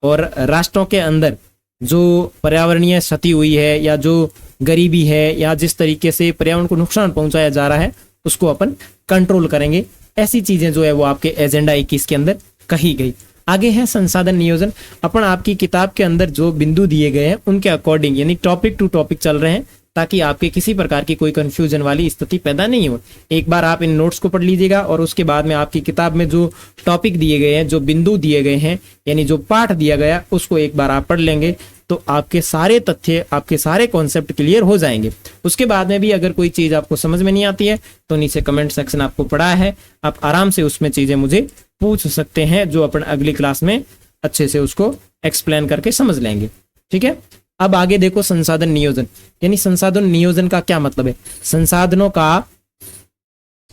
और राष्ट्रों के अंदर जो पर्यावरणीय क्षति हुई है या जो गरीबी है या जिस तरीके से पर्यावरण को नुकसान पहुंचाया जा रहा है उसको अपन कंट्रोल करेंगे। ऐसी चीजें जो है वो आपके एजेंडा 21 के अंदर कही गई। आगे है संसाधन नियोजन। अपन आपकी किताब के अंदर जो बिंदु दिए गए हैं उनके अकॉर्डिंग यानी टॉपिक टू टॉपिक चल रहे हैं ताकि आपके किसी प्रकार की कोई कंफ्यूजन वाली स्थिति पैदा नहीं हो। एक बार आप इन नोट्स को पढ़ लीजिएगा और उसके बाद में आपकी किताब में जो टॉपिक दिए गए हैं, जो बिंदु दिए गए हैं यानी जो पाठ दिया गया उसको एक बार आप पढ़ लेंगे तो आपके सारे तथ्य, आपके सारे कॉन्सेप्ट क्लियर हो जाएंगे। उसके बाद में भी अगर कोई चीज आपको समझ में नहीं आती है तो नीचे कमेंट सेक्शन आपको पड़ा है, आप आराम से उसमें चीजें मुझे पूछ सकते हैं जो अपन अगली क्लास में अच्छे से उसको एक्सप्लेन करके समझ लेंगे। ठीक है, अब आगे देखो संसाधन नियोजन। यानी संसाधन नियोजन का क्या मतलब है? संसाधनों का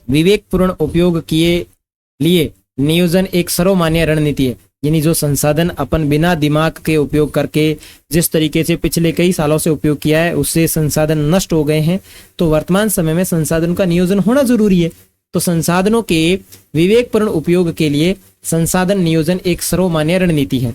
विवेकपूर्ण उपयोग किए लिए नियोजन एक सर्वमान्य रणनीति है। यानी जो संसाधन अपन बिना दिमाग के उपयोग करके जिस तरीके से पिछले कई सालों से उपयोग किया है उससे संसाधन नष्ट हो गए हैं, तो वर्तमान समय में संसाधनों का नियोजन होना जरूरी है। तो संसाधनों के विवेकपूर्ण उपयोग के लिए संसाधन नियोजन एक सर्वमान्य रणनीति है।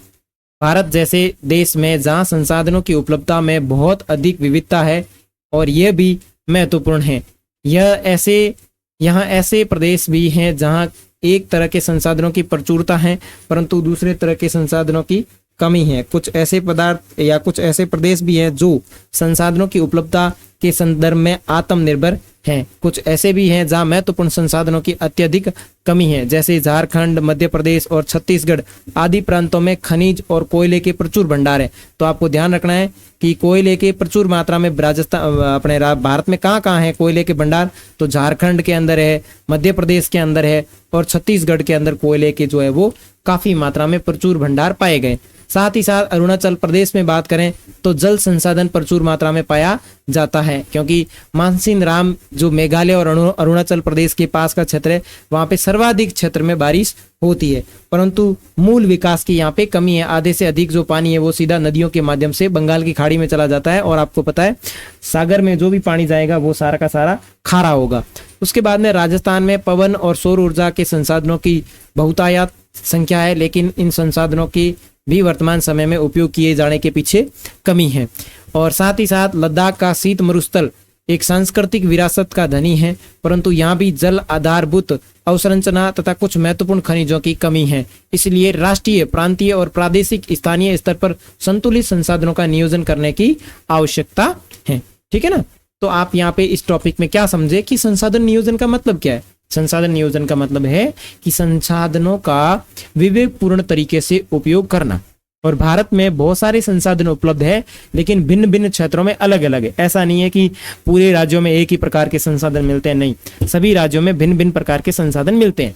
भारत जैसे देश में जहां संसाधनों की उपलब्धता में बहुत अधिक विविधता है और यह भी महत्वपूर्ण है, यहाँ ऐसे प्रदेश भी हैं जहां एक तरह के संसाधनों की प्रचुरता है परंतु दूसरे तरह के संसाधनों की कमी है। कुछ ऐसे पदार्थ या कुछ ऐसे प्रदेश भी हैं जो संसाधनों की उपलब्धता के संदर्भ में आत्मनिर्भर हैं। कुछ ऐसे भी हैं जहां महत्वपूर्ण संसाधनों की अत्यधिक कमी है, जैसे झारखंड, मध्य प्रदेश और छत्तीसगढ़ आदि प्रांतों में खनिज और कोयले के प्रचुर भंडार है। तो आपको ध्यान रखना है कि कोयले के प्रचुर मात्रा में राजस्थान अपने भारत में कहाँ कहाँ है कोयले के भंडार? तो झारखंड के अंदर है, मध्य प्रदेश के अंदर है और छत्तीसगढ़ के अंदर कोयले के जो है वो काफी मात्रा में प्रचुर भंडार पाए गए। साथ ही साथ अरुणाचल प्रदेश में बात करें तो जल संसाधन प्रचुर मात्रा में पाया जाता है, क्योंकि मानसिन राम जो मेघालय और अरुणाचल प्रदेश के पास का क्षेत्र है, वहां पे सर्वाधिक क्षेत्र में बारिश होती है, परंतु मूल विकास की यहाँ पे कमी है। आधे से अधिक जो पानी है वो सीधा नदियों के माध्यम से बंगाल की खाड़ी में चला जाता है, और आपको पता है सागर में जो भी पानी जाएगा वो सारा का सारा खारा होगा। उसके बाद में राजस्थान में पवन और सौर ऊर्जा के संसाधनों की बहुतायत संख्या है, लेकिन इन संसाधनों की भी वर्तमान समय में उपयोग किए जाने के पीछे कमी है। और साथ ही साथ लद्दाख का शीत मरुस्थल एक सांस्कृतिक विरासत का धनी है, परंतु यहाँ भी जल आधारभूत अवसंरचना तथा कुछ महत्वपूर्ण खनिजों की कमी है। इसलिए राष्ट्रीय, प्रांतीय और प्रादेशिक स्थानीय स्तर पर संतुलित संसाधनों का नियोजन करने की आवश्यकता है। ठीक है ना। तो आप यहाँ पे इस टॉपिक में क्या समझे कि संसाधन नियोजन का मतलब क्या है। संसाधन नियोजन का मतलब है कि संसाधनों का विवेकपूर्ण तरीके से उपयोग करना। और भारत में बहुत सारे संसाधन उपलब्ध है, लेकिन भिन्न भिन्न क्षेत्रों में अलग अलग है। ऐसा नहीं है कि पूरे राज्यों में एक ही प्रकार के संसाधन मिलते हैं, नहीं, सभी राज्यों में भिन्न भिन्न प्रकार के संसाधन मिलते हैं।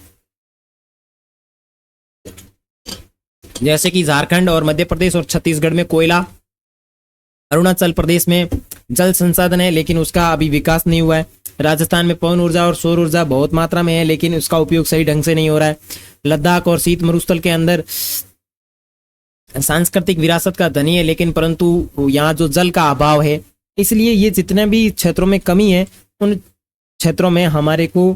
जैसे कि झारखंड और मध्य प्रदेश और छत्तीसगढ़ में कोयला, अरुणाचल प्रदेश में जल संसाधन है लेकिन उसका अभी विकास नहीं हुआ है, राजस्थान में पवन ऊर्जा और सौर ऊर्जा बहुत मात्रा में है लेकिन उसका उपयोग सही ढंग से नहीं हो रहा है, लद्दाख और शीत मरुस्थल के अंदर सांस्कृतिक विरासत का धनी है लेकिन परंतु यहाँ जो जल का अभाव है, इसलिए ये जितने भी क्षेत्रों में कमी है उन क्षेत्रों में हमारे को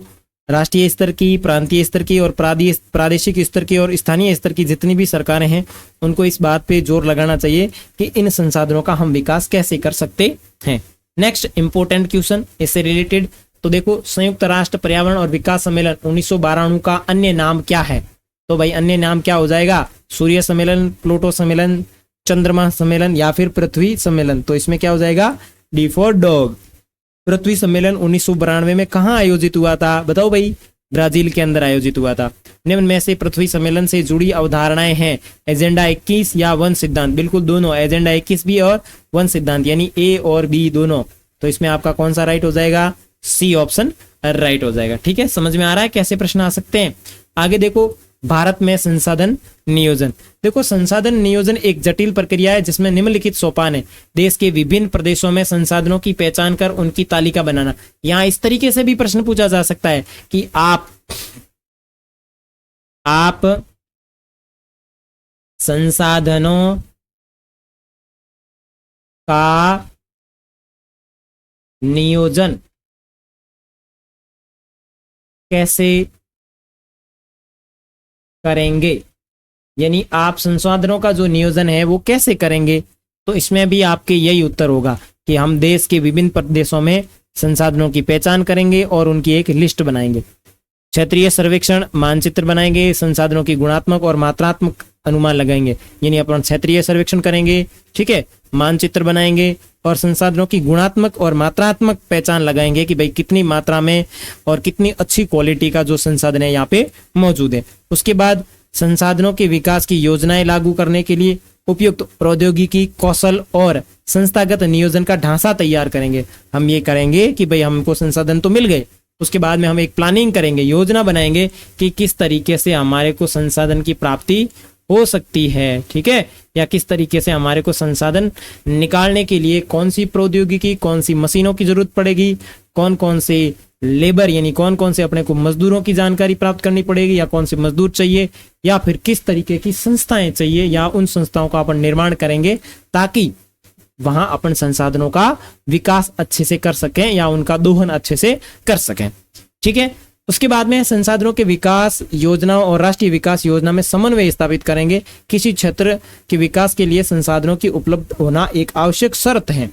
राष्ट्रीय स्तर की, प्रांतीय स्तर की और प्रादेशिक स्तर की और स्थानीय स्तर की जितनी भी सरकारें हैं उनको इस बात पे जोर लगाना चाहिए कि इन संसाधनों का हम विकास कैसे कर सकते हैं। नेक्स्ट इंपॉर्टेंट क्वेश्चन इससे रिलेटेड, तो देखो संयुक्त राष्ट्र पर्यावरण और विकास सम्मेलन 1992 का अन्य नाम क्या है। तो भाई अन्य नाम क्या हो जाएगा, सूर्य सम्मेलन, प्लूटो सम्मेलन, चंद्रमा सम्मेलन या फिर पृथ्वी सम्मेलन। तो इसमें क्या हो जाएगा, डी फॉर डॉग। पृथ्वी सम्मेलन 1992 में कहाँ आयोजित हुआ था, बताओ भाई, ब्राजील के अंदर आयोजित हुआ था। निम्न में से पृथ्वी सम्मेलन से जुड़ी अवधारणाएं हैं एजेंडा 21 या वन सिद्धांत। बिल्कुल दोनों, एजेंडा 21 भी और वन सिद्धांत, यानी ए और बी दोनों। तो इसमें आपका कौन सा राइट हो जाएगा, सी ऑप्शन राइट हो जाएगा। ठीक है, समझ में आ रहा है कैसे प्रश्न आ सकते हैं। आगे देखो, भारत में संसाधन नियोजन। देखो संसाधन नियोजन एक जटिल प्रक्रिया है जिसमें निम्नलिखित सोपान है। देश के विभिन्न प्रदेशों में संसाधनों की पहचान कर उनकी तालिका बनाना। यहां इस तरीके से भी प्रश्न पूछा जा सकता है कि आप संसाधनों का नियोजन कैसे करेंगे, यानी आप संसाधनों का जो नियोजन है वो कैसे करेंगे। तो इसमें भी आपके यही उत्तर होगा कि हम देश के विभिन्न प्रदेशों में संसाधनों की पहचान करेंगे और उनकी एक लिस्ट बनाएंगे, क्षेत्रीय सर्वेक्षण मानचित्र बनाएंगे, संसाधनों की गुणात्मक और मात्रात्मक अनुमान लगाएंगे, यानी अपन क्षेत्रीय सर्वेक्षण करेंगे, ठीक है, मानचित्र बनाएंगे और संसाधनों की गुणात्मक और मात्रात्मक पहचान लगाएंगे कि भाई कितनी मात्रा में और कितनी अच्छी क्वालिटी का जो संसाधन है यहाँ पे मौजूद है। उसके बाद संसाधनों के विकास की योजनाएं लागू करने के लिए उपयुक्त प्रौद्योगिकी, कौशल और संस्थागत नियोजन का ढांचा तैयार करेंगे। हम ये करेंगे कि भाई हमको संसाधन तो मिल गए, उसके बाद में हम एक प्लानिंग करेंगे, योजना बनाएंगे कि किस तरीके से हमारे को संसाधन की प्राप्ति हो सकती है, ठीक है, या किस तरीके से हमारे को संसाधन निकालने के लिए कौन सी प्रौद्योगिकी, कौन सी मशीनों की जरूरत पड़ेगी, कौन कौन से लेबर यानी कौन कौन से अपने को मजदूरों की जानकारी प्राप्त करनी पड़ेगी, या कौन से मजदूर चाहिए, या फिर किस तरीके की संस्थाएं चाहिए, या उन संस्थाओं का अपन निर्माण करेंगे ताकि वहां अपन संसाधनों का विकास अच्छे से कर सकें या उनका दोहन अच्छे से कर सकें। ठीक है, उसके बाद में संसाधनों के विकास योजना और राष्ट्रीय विकास योजना में समन्वय स्थापित करेंगे। किसी क्षेत्र के विकास के लिए संसाधनों की उपलब्ध होना एक आवश्यक शर्त है,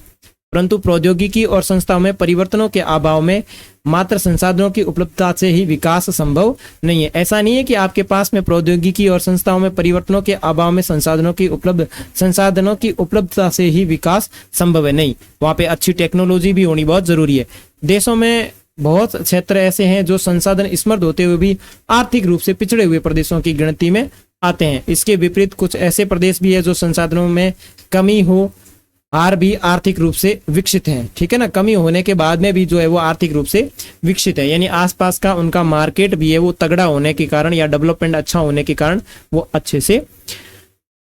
परंतु प्रौद्योगिकी और संस्थाओं में परिवर्तनों के अभाव में मात्र संसाधनों की उपलब्धता से ही विकास संभव नहीं है। ऐसा नहीं है कि आपके पास में प्रौद्योगिकी और संस्थाओं में परिवर्तनों के अभाव में संसाधनों की उपलब्धता से ही विकास संभव है, नहीं, वहां पे अच्छी टेक्नोलॉजी भी होनी बहुत जरूरी है। देशों में बहुत क्षेत्र ऐसे हैं जो संसाधन समृद्ध होते हुए भी आर्थिक रूप से पिछड़े हुए प्रदेशों की गिनती में आते हैं। इसके विपरीत कुछ ऐसे प्रदेश भी है जो संसाधनों में कमी हो आर भी आर्थिक रूप से विकसित हैं, ठीक है ना, कमी होने के बाद में भी जो है वो आर्थिक रूप से विकसित है, यानी आसपास का उनका मार्केट भी है वो तगड़ा होने के कारण या डेवलपमेंट अच्छा होने के कारण वो अच्छे से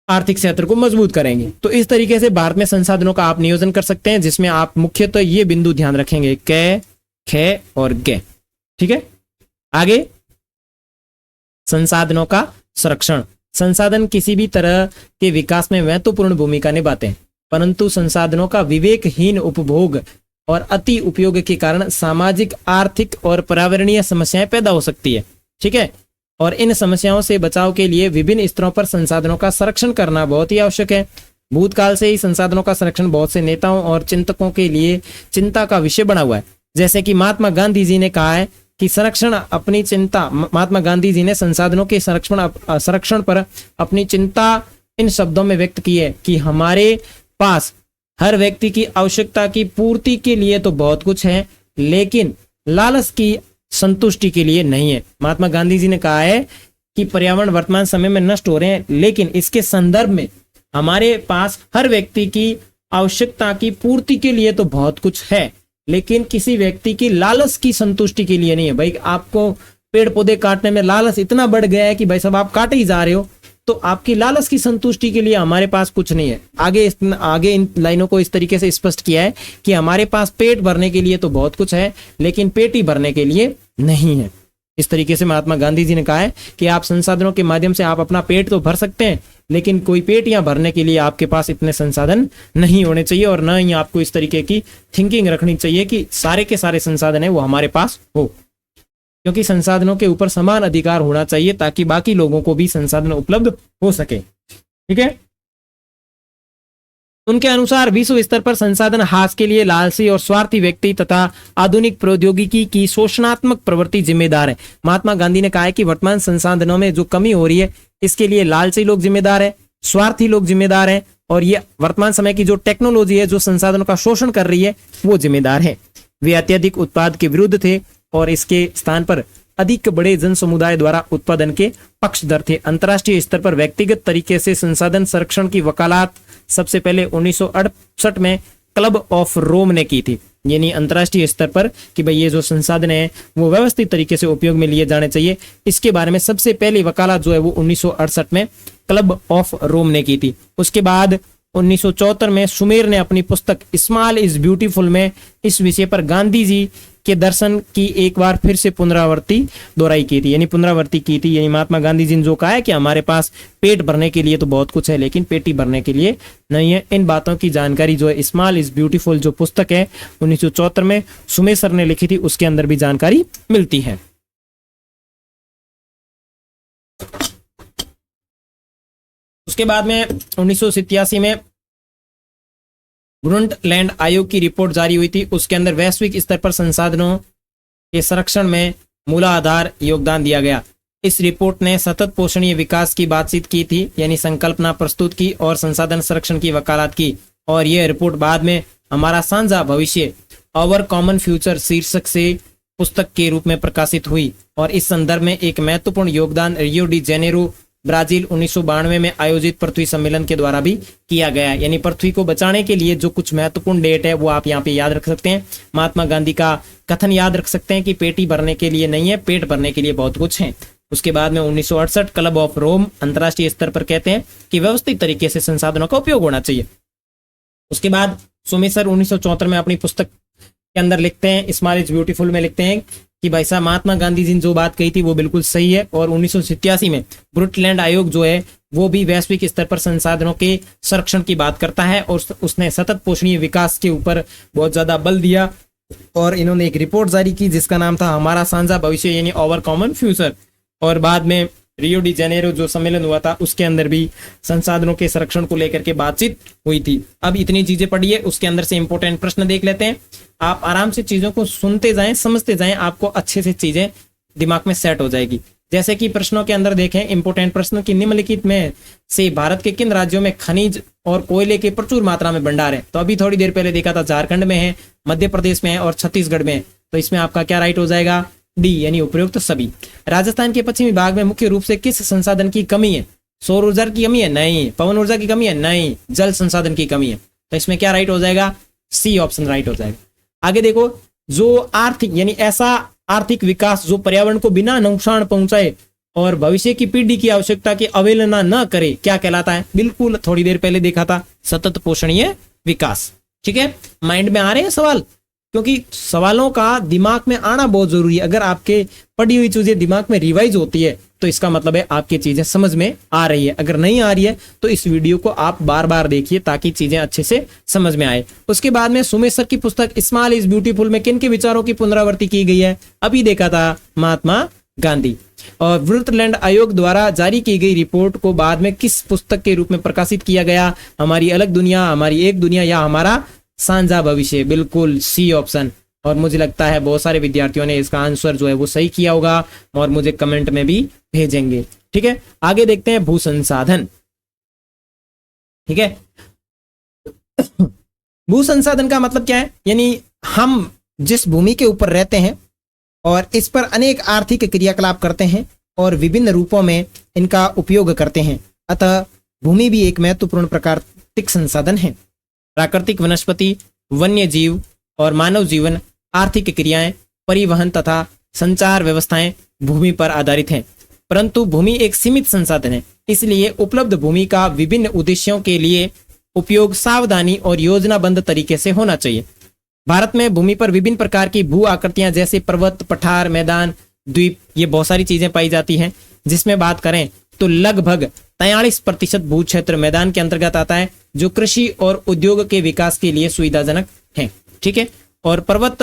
आर्थिक क्षेत्र को मजबूत करेंगे। तो इस तरीके से भारत में संसाधनों का आप नियोजन कर सकते हैं, जिसमें आप मुख्यतः ये बिंदु ध्यान रखेंगे, कै, खे और गे। ठीक है, आगे संसाधनों का संरक्षण। संसाधन किसी भी तरह के विकास में महत्वपूर्ण भूमिका निभाते हैं, परंतु संसाधनों का विवेकहीन उपभोग और अति उपयोग के कारण सामाजिक, आर्थिक और पर्यावरणीय समस्याएं पैदा हो सकती है। ठीक है, और इन समस्याओं से बचाव के लिए विभिन्न स्तरों पर संसाधनों का संरक्षण करना बहुत ही आवश्यक है। भूतकाल से ही संसाधनों का संरक्षण बहुत से नेताओं और चिंतकों के लिए चिंता का विषय बना हुआ है। जैसे कि महात्मा गांधी जी ने कहा है कि संरक्षण अपनी चिंता, महात्मा गांधी जी ने संसाधनों के संरक्षण पर अपनी चिंता इन शब्दों में व्यक्त की है कि हमारे पास हर व्यक्ति की आवश्यकता की पूर्ति के लिए तो बहुत कुछ है, लेकिन लालच की संतुष्टि के लिए नहीं है। महात्मा गांधी जी ने कहा है कि पर्यावरण वर्तमान समय में नष्ट हो रहे हैं, लेकिन इसके संदर्भ में हमारे पास हर व्यक्ति की आवश्यकता की पूर्ति के लिए तो बहुत कुछ है, लेकिन किसी व्यक्ति की लालच की संतुष्टि के लिए नहीं है। भाई आपको पेड़ पौधे काटने में लालच इतना बढ़ गया है कि भाई सब आप काटे ही जा रहे हो, तो आपकी लालच की संतुष्टि के लिए हमारे पास कुछ नहीं है। आगे इन लाइनों को इस तरीके से स्पष्ट किया है कि हमारे पास पेट भरने के लिए तो बहुत कुछ है, लेकिन पेट ही भरने के लिए नहीं है। इस तरीके से महात्मा गांधी जी ने कहा है कि आप संसाधनों के माध्यम से आप अपना पेट तो भर सकते हैं, लेकिन कोई पेट या भरने के लिए आपके पास इतने संसाधन नहीं होने चाहिए, और न ही आपको इस तरीके की थिंकिंग रखनी चाहिए कि सारे के सारे संसाधन है वो हमारे पास हो, क्योंकि संसाधनों के ऊपर समान अधिकार होना चाहिए ताकि बाकी लोगों को भी संसाधन उपलब्ध हो सके। ठीक है, उनके अनुसार विश्व स्तर पर संसाधन हास के लिए लालची और स्वार्थी व्यक्ति तथा आधुनिक प्रौद्योगिकी की शोषणात्मक प्रवृत्ति जिम्मेदार है। महात्मा गांधी ने कहा है कि वर्तमान संसाधनों में जो कमी हो रही है, इसके लिए लालची लोग जिम्मेदार है, स्वार्थी लोग जिम्मेदार हैं, और ये वर्तमान समय की जो टेक्नोलॉजी है जो संसाधनों का शोषण कर रही है वो जिम्मेदार है। वे अत्यधिक उत्पाद के विरुद्ध थे और इसके स्थान पर अधिक बड़े जन समुदाय द्वारा उत्पादन के पक्षधर थे। अंतर्राष्ट्रीय स्तर पर व्यक्तिगत तरीके से संसाधन संरक्षण की वकालत सबसे पहले 1968 में क्लब ऑफ रोम ने की थी, यानी अंतर्राष्ट्रीय स्तर पर कि भाई ये जो संसाधन है वो व्यवस्थित तरीके से उपयोग में लिए जाने चाहिए। इसके बारे में सबसे पहली वकालत जो है वो 1968 में क्लब ऑफ रोम ने की थी। उसके बाद 1974 में सुमेर ने अपनी पुस्तक स्मॉल इज ब्यूटीफुल में इस विषय पर गांधी जी के दर्शन की एक बार फिर से दोहराई की थी, यानी पुनरावृत्ति की थी। यानी महात्मा गांधी जी ने जो कहा है कि हमारे पास पेट भरने के लिए तो बहुत कुछ है, लेकिन पेटी भरने के लिए नहीं है। इन बातों की जानकारी जो है स्मॉल इज ब्यूटीफुल जो पुस्तक है 1974 में सुमेर सर ने लिखी थी, उसके अंदर भी जानकारी मिलती है। उसके बाद में 1987 में ब्रुंडलैंड आयोग की रिपोर्ट जारी हुई थी। उसके अंदर वैश्विक स्तर पर संसाधनों के संरक्षण में मूलाधार योगदान दिया गया। इस रिपोर्ट ने सतत पोषणीय विकास की बातचीत की थी, यानी संकल्पना प्रस्तुत की और संसाधन संरक्षण की वकालत की, और यह रिपोर्ट बाद में हमारा साझा भविष्य आवर कॉमन फ्यूचर शीर्षक से पुस्तक के रूप में प्रकाशित हुई। और इस संदर्भ में एक महत्वपूर्ण योगदान रियो डी जेनेरो ब्राजील 1992 में आयोजित पृथ्वी सम्मेलन के द्वारा भी किया गया। यानी पृथ्वी को बचाने के लिए जो कुछ महत्वपूर्ण डेट है वो आप यहाँ पे याद रख सकते हैं। महात्मा गांधी का कथन याद रख सकते हैं कि पेटी भरने के लिए नहीं है, पेट भरने के लिए बहुत कुछ है। उसके बाद में 1968 क्लब ऑफ रोम अंतर्राष्ट्रीय स्तर पर कहते हैं कि व्यवस्थित तरीके से संसाधनों का उपयोग होना चाहिए। उसके बाद सुमेर सर 1974 में अपनी पुस्तक के अंदर लिखते हैं, स्मॉल इज ब्यूटीफुल में लिखते हैं कि भाई साहब महात्मा गांधी जी ने जो बात कही थी वो बिल्कुल सही है। और 1987 में ब्रुंडलैंड आयोग जो है वो भी वैश्विक स्तर पर संसाधनों के संरक्षण की बात करता है, और उसने सतत पोषणीय विकास के ऊपर बहुत ज्यादा बल दिया, और इन्होंने एक रिपोर्ट जारी की जिसका नाम था हमारा साझा भविष्य, यानी आवर कॉमन फ्यूचर। और बाद में रियो डी जेनेरो जो सम्मेलन हुआ था उसके अंदर भी संसाधनों के संरक्षण को लेकर के बातचीत हुई थी। अब इतनी चीजें पढ़िए, उसके अंदर से इंपॉर्टेंट प्रश्न देख लेते हैं। आप आराम से चीजों को सुनते जाएं, समझते जाएं, आपको अच्छे से चीजें दिमाग में सेट हो जाएगी। जैसे कि प्रश्नों के अंदर देखें इंपॉर्टेंट प्रश्न की निम्नलिखित में से भारत के किन राज्यों में खनिज और कोयले के प्रचुर मात्रा में भंडार है। तो अभी थोड़ी देर पहले देखा था झारखंड में है, मध्य प्रदेश में है और छत्तीसगढ़ में है। तो इसमें आपका क्या राइट हो जाएगा, डी यानी उपयुक्त सभी। राजस्थान के पश्चिमी भाग में मुख्य रूप से किस संसाधन की कमी है? सौर ऊर्जा की कमी है? नहीं। पवन ऊर्जा की कमी है? नहीं। जल संसाधन की कमी है। तो इसमें क्या राइट हो जाएगा, सी ऑप्शन राइट हो जाएगा। आगे देखो, जो आर्थिक यानी ऐसा आर्थिक विकास जो पर्यावरण को बिना नुकसान पहुंचाए और भविष्य की पीढ़ी की आवश्यकता की अवहेलना न करे, क्या कहलाता है? बिल्कुल थोड़ी देर पहले देखा था, सतत पोषणीय विकास। ठीक है, माइंड में आ रहे हैं सवाल? क्योंकि सवालों का दिमाग में आना बहुत जरूरी है। अगर आपके पढ़ी हुई चीजें दिमाग में रिवाइज होती है तो इसका मतलब है आपकी चीजें समझ में आ रही है। अगर नहीं आ रही है तो इस वीडियो को आप बार बार देखिए ताकि चीजें अच्छे से समझ में आए। उसके बाद में सुमेश सर की पुस्तक स्मॉल इज ब्यूटीफुल में किन के विचारों की पुनरावृत्ति की गई है? अभी देखा था, महात्मा गांधी। और वुंडरलैंड आयोग द्वारा जारी की गई रिपोर्ट को बाद में किस पुस्तक के रूप में प्रकाशित किया गया? हमारी अलग दुनिया, हमारी एक दुनिया या हमारा साझा भविष्य? बिल्कुल सी ऑप्शन। और मुझे लगता है बहुत सारे विद्यार्थियों ने इसका आंसर जो है वो सही किया होगा और मुझे कमेंट में भी भेजेंगे। ठीक है, आगे देखते हैं भू संसाधन। ठीक है, भू संसाधन का मतलब क्या है? यानी हम जिस भूमि के ऊपर रहते हैं और इस पर अनेक आर्थिक क्रियाकलाप करते हैं और विभिन्न रूपों में इनका उपयोग करते हैं, अतः भूमि भी एक महत्वपूर्ण प्राकृतिक संसाधन है। प्राकृतिक वनस्पति, वन्य जीव और मानव जीवन, आर्थिक क्रियाएं, परिवहन तथा संचार व्यवस्थाएं भूमि पर आधारित हैं। परंतु भूमि एक सीमित संसाधन है, इसलिए उपलब्ध भूमि का विभिन्न उद्देश्यों के लिए उपयोग सावधानी और योजनाबद्ध तरीके से होना चाहिए। भारत में भूमि पर विभिन्न प्रकार की भू आकृतियां जैसे पर्वत, पठार, मैदान, द्वीप, ये बहुत सारी चीजें पाई जाती हैं। जिसमें बात करें तो लगभग 43% भू क्षेत्र मैदान के अंतर्गत आता है, जो कृषि और उद्योग के विकास के लिए सुविधाजनक है। ठीक है, और पर्वत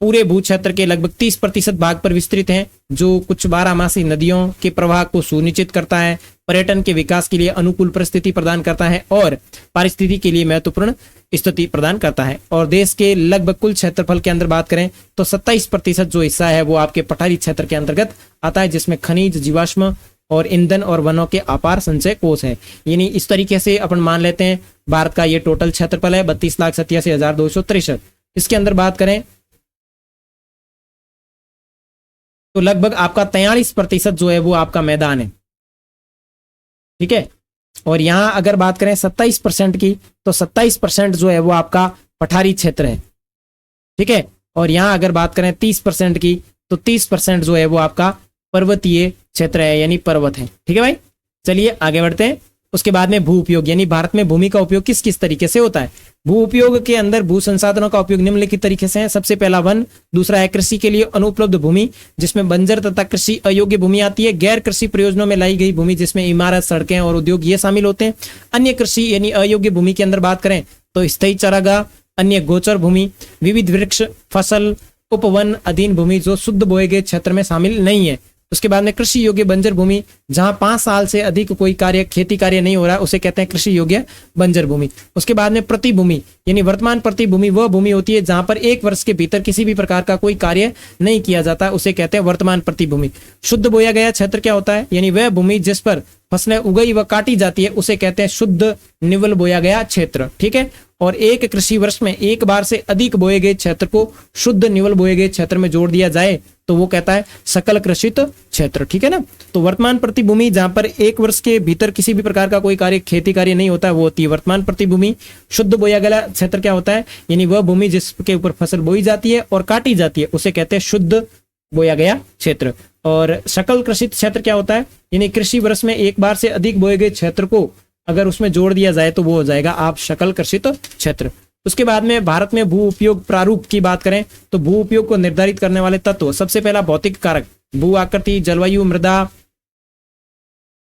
पूरे भू क्षेत्र के लगभग 30% भाग पर विस्तृत हैं, जो कुछ बारहमासी नदियों के प्रवाह को सुनिश्चित करता है, पर्यटन के विकास के लिए अनुकूल परिस्थिति प्रदान करता है और पारिस्थितिकी के लिए महत्वपूर्ण स्थिति प्रदान करता है। और देश के लगभग कुल क्षेत्रफल के अंदर बात करें तो 27% जो हिस्सा है वो आपके पठारी क्षेत्र के अंतर्गत आता है, जिसमें खनिज, जीवाश्म और ईंधन और वनों के अपार संचय कोष है। यानी इस तरीके से अपन मान लेते हैं भारत का ये टोटल क्षेत्रफल है 32,87,263। इसके अंदर बात करें तो लगभग आपका 43% जो है वो आपका मैदान है। ठीक है, और यहां अगर बात करें 27% की तो 27% जो है वो आपका पठारी क्षेत्र है। ठीक है, और यहां अगर बात करें 30% की तो 30% जो है वो आपका पर्वतीय क्षेत्र है, यानी पर्वत है। ठीक है भाई, चलिए आगे बढ़ते हैं। उसके बाद में भू उपयोग, यानी भारत में भूमि का उपयोग किस किस तरीके से होता है? भू उपयोग के अंदर भू संसाधनों का उपयोग निम्नलिखित तरीके से है। सबसे पहला वन, दूसरा है कृषि के लिए अनुपलब्ध भूमि जिसमें बंजर तथा कृषि अयोग्य भूमि आती है। गैर कृषि प्रयोजनों में लाई गई भूमि जिसमें इमारत, सड़कें और उद्योग ये शामिल होते हैं। अन्य कृषि यानी अयोग्य भूमि के अंदर बात करें तो स्थायी चारागाह, अन्य गोचर भूमि, विविध वृक्ष, फसल, उपवन अधीन भूमि जो शुद्ध बोए गए क्षेत्र में शामिल नहीं है। उसके बाद में कृषि योग्य बंजर भूमि, जहां 5 साल से अधिक कोई कार्य खेती कार्य नहीं हो रहा है उसे कहते हैं कृषि योग्य बंजर भूमि। उसके बाद में प्रतिभूमि यानी वर्तमान प्रतिभूमि वह भूमि होती है जहां पर 1 वर्ष के भीतर किसी भी प्रकार का कोई कार्य नहीं किया जाता, उसे कहते हैं वर्तमान प्रतिभूमि। शुद्ध बोया गया क्षेत्र क्या होता है? यानी वह भूमि जिस पर फसलें उगाई व काटी जाती है उसे कहते हैं शुद्ध निवल बोया गया क्षेत्र। ठीक है, और एक कृषि वर्ष में एक बार से अधिक बोए गए क्षेत्र को शुद्ध निवल बोए गए क्षेत्र में जोड़ दिया जाए तो वो कहता है सकल कृषित क्षेत्र। ठीक है ना, तो वर्तमान प्रतिभूमि जहां पर 1 वर्ष के भीतर किसी भी प्रकार का कोई कार्य खेती कार्य नहीं होता वो होती है वर्तमान प्रतिभूमि। शुद्ध बोया गया क्षेत्र क्या होता है? यानी वह भूमि जिसके ऊपर फसल बोई जाती है और काटी जाती है उसे कहते हैं शुद्ध बोया गया क्षेत्र। और सकल कृषित क्षेत्र क्या होता है? यानी कृषि वर्ष में एक बार से अधिक बोए गए क्षेत्र को अगर उसमें जोड़ दिया जाए तो वो हो जाएगा आप सकल कृषित क्षेत्र। उसके बाद में भारत में भू उपयोग प्रारूप की बात करें तो भू उपयोग को निर्धारित करने वाले तत्व, सबसे पहला भौतिक कारक, भू आकृति, जलवायु, मृदा,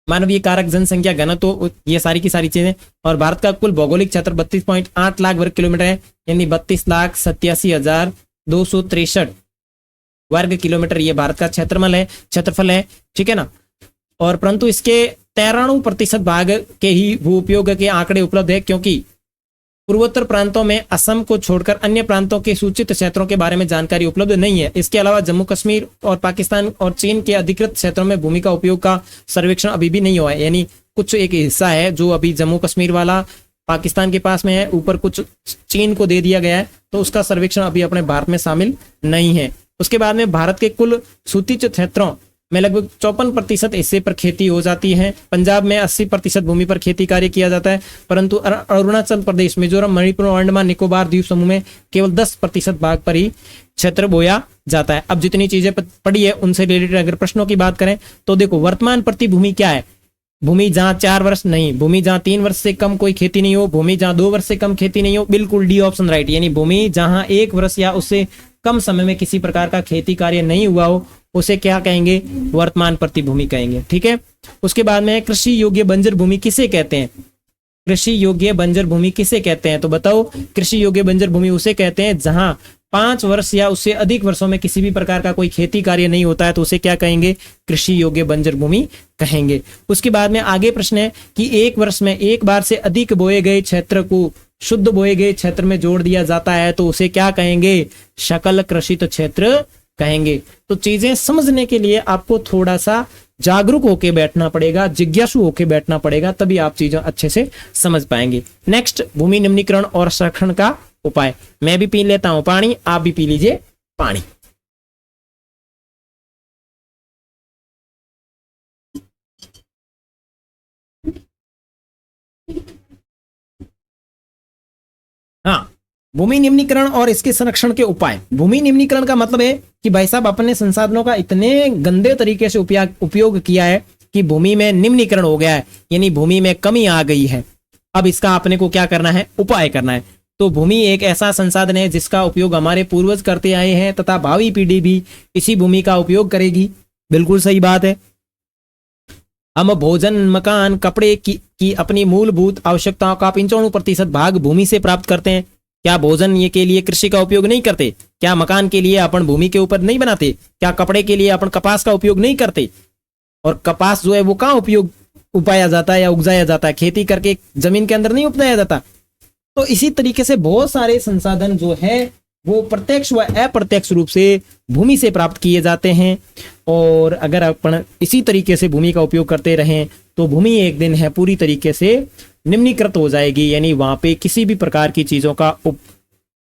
मानवीय कारक, जनसंख्या, घनत्व, ये सारी की सारी चीजें। और भारत का कुल भौगोलिक क्षेत्र 32.8 लाख वर्ग किलोमीटर है, यानी 32,87,263 वर्ग किलोमीटर ये भारत का क्षेत्रफल है। ठीक है ना, और परंतु इसके 93% भाग के ही भू उपयोग के आंकड़े उपलब्ध है, क्योंकि पूर्वोत्तर प्रांतों में असम को छोड़कर अन्य प्रांतों के सूचित क्षेत्रों के बारे में जानकारी उपलब्ध नहीं है। इसके अलावा जम्मू कश्मीर और पाकिस्तान और चीन के अधिकृत क्षेत्रों में भूमि का उपयोग का सर्वेक्षण अभी भी नहीं हुआ है। यानी कुछ एक हिस्सा है जो अभी जम्मू कश्मीर वाला पाकिस्तान के पास में है, ऊपर कुछ चीन को दे दिया गया है, तो उसका सर्वेक्षण अभी अपने भारत में शामिल नहीं है। उसके बाद में भारत के कुल सूचित क्षेत्रों में लगभग 54% हिस्से पर खेती हो जाती है। पंजाब में 80% भूमि पर खेती कार्य किया जाता है, परंतु अरुणाचल प्रदेश, मिजोरम, मणिपुर और अंडमान निकोबार द्वीप समूह में केवल 10% भाग पर ही क्षेत्र बोया जाता है। अब जितनी चीजें पढ़ी है उनसे रिलेटेड अगर प्रश्नों की बात करें तो देखो, वर्तमान प्रतिभूमि क्या है? भूमि जहां 4 वर्ष नहीं, भूमि जहां 3 वर्ष से कम कोई खेती नहीं हो, भूमि जहां 2 वर्ष से कम खेती नहीं हो, बिल्कुल डी ऑप्शन राइट। यानी भूमि जहां 1 वर्ष या उससे कम समय में किसी प्रकार का खेती कार्य नहीं हुआ हो, उसे क्या कहेंगे? वर्तमान प्रतिभूमि कहेंगे। ठीक है। उसके बाद में कृषि योग्य बंजर भूमि किसे कहते हैं? कृषि योग्य बंजर भूमि किसे कहते हैं? तो बताओ, कृषि योग्य बंजर भूमि उसे कहते हैं जहां 5 वर्ष या उससे अधिक वर्षों में किसी भी प्रकार का कोई खेती कार्य नहीं होता है, तो उसे क्या कहेंगे? कृषि योग्य बंजर भूमि कहेंगे। उसके बाद में आगे प्रश्न है कि 1 वर्ष में एक बार से अधिक बोए गए क्षेत्र को शुद्ध बोए गए क्षेत्र में जोड़ दिया जाता है, तो उसे क्या कहेंगे? सकल कृषित क्षेत्र कहेंगे। तो चीजें समझने के लिए आपको थोड़ा सा जागरूक होके बैठना पड़ेगा, जिज्ञासु होके बैठना पड़ेगा, तभी आप चीजें अच्छे से समझ पाएंगे। नेक्स्ट, भूमि निम्नीकरण और संरक्षण का उपाय। मैं भी पी लेता हूं पानी, आप भी पी लीजिए पानी। हाँ, भूमि निम्नीकरण और इसके संरक्षण के उपाय। भूमि निम्नीकरण का मतलब है कि भाई साहब अपने संसाधनों का इतने गंदे तरीके से उपयोग किया है कि भूमि में निम्नीकरण हो गया है, यानी भूमि में कमी आ गई है। अब इसका अपने को क्या करना है? उपाय करना है। तो भूमि एक ऐसा संसाधन है जिसका उपयोग हमारे पूर्वज करते आए हैं तथा भावी पीढ़ी भी इसी भूमि का उपयोग करेगी। बिल्कुल सही बात है। हम भोजन, मकान, कपड़े की अपनी मूलभूत आवश्यकताओं का 95% भाग भूमि से प्राप्त करते हैं। क्या भोजन ये के लिए कृषि का उपयोग नहीं करते? क्या मकान के लिए अपन भूमि के ऊपर नहीं बनाते? क्या कपड़े के लिए अपन कपास का उपयोग नहीं करते? और कपास जो है वो कहाँ उपाया जाता है या उगजाया जाता है? खेती करके जमीन के अंदर नहीं उपजाया जाता। तो इसी तरीके से बहुत सारे संसाधन जो है वो प्रत्यक्ष व अप्रत्यक्ष रूप से भूमि से प्राप्त किए जाते हैं। और अगर अपन इसी तरीके से भूमि का उपयोग करते रहें तो भूमि एक दिन है पूरी तरीके से निम्नीकृत हो जाएगी, यानी वहां पे किसी भी प्रकार की चीजों का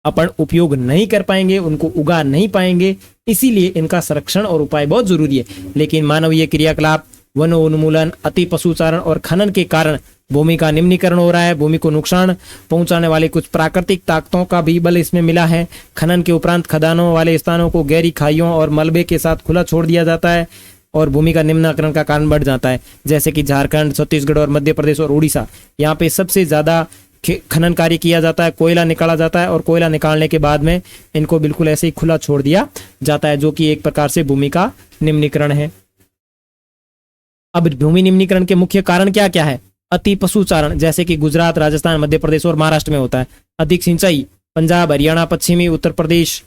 अपन उपयोग नहीं कर पाएंगे, उनको उगा नहीं पाएंगे। इसीलिए इनका संरक्षण और उपाय बहुत जरूरी है। लेकिन मानवीय क्रियाकलाप, वन उन्मूलन, अति पशुचारण और खनन के कारण भूमि का निम्नीकरण हो रहा है। भूमि को नुकसान पहुंचाने वाले कुछ प्राकृतिक ताकतों का भी बल इसमें मिला है। खनन के उपरांत खदानों वाले स्थानों को गहरी खाइयों और मलबे के साथ खुला छोड़ दिया जाता है और भूमि का निम्नीकरण का कारण बढ़ जाता है। जैसे कि झारखंड, छत्तीसगढ़ और मध्य प्रदेश और उड़ीसा, यहाँ पे सबसे ज्यादा खनन कार्य किया जाता है, कोयला निकाला जाता है और कोयला निकालने के बाद में इनको बिल्कुल ऐसे ही खुला छोड़ दिया जाता है, जो कि एक प्रकार से भूमि का निम्नीकरण है। अब भूमि निम्नीकरण के मुख्य कारण क्या क्या है? अति पशुचारण, जैसे कि गुजरात, राजस्थान, मध्य प्रदेश और महाराष्ट्र में होता है। अधिक सिंचाई, पंजाब, हरियाणा, पश्चिमी उत्तर प्रदेश।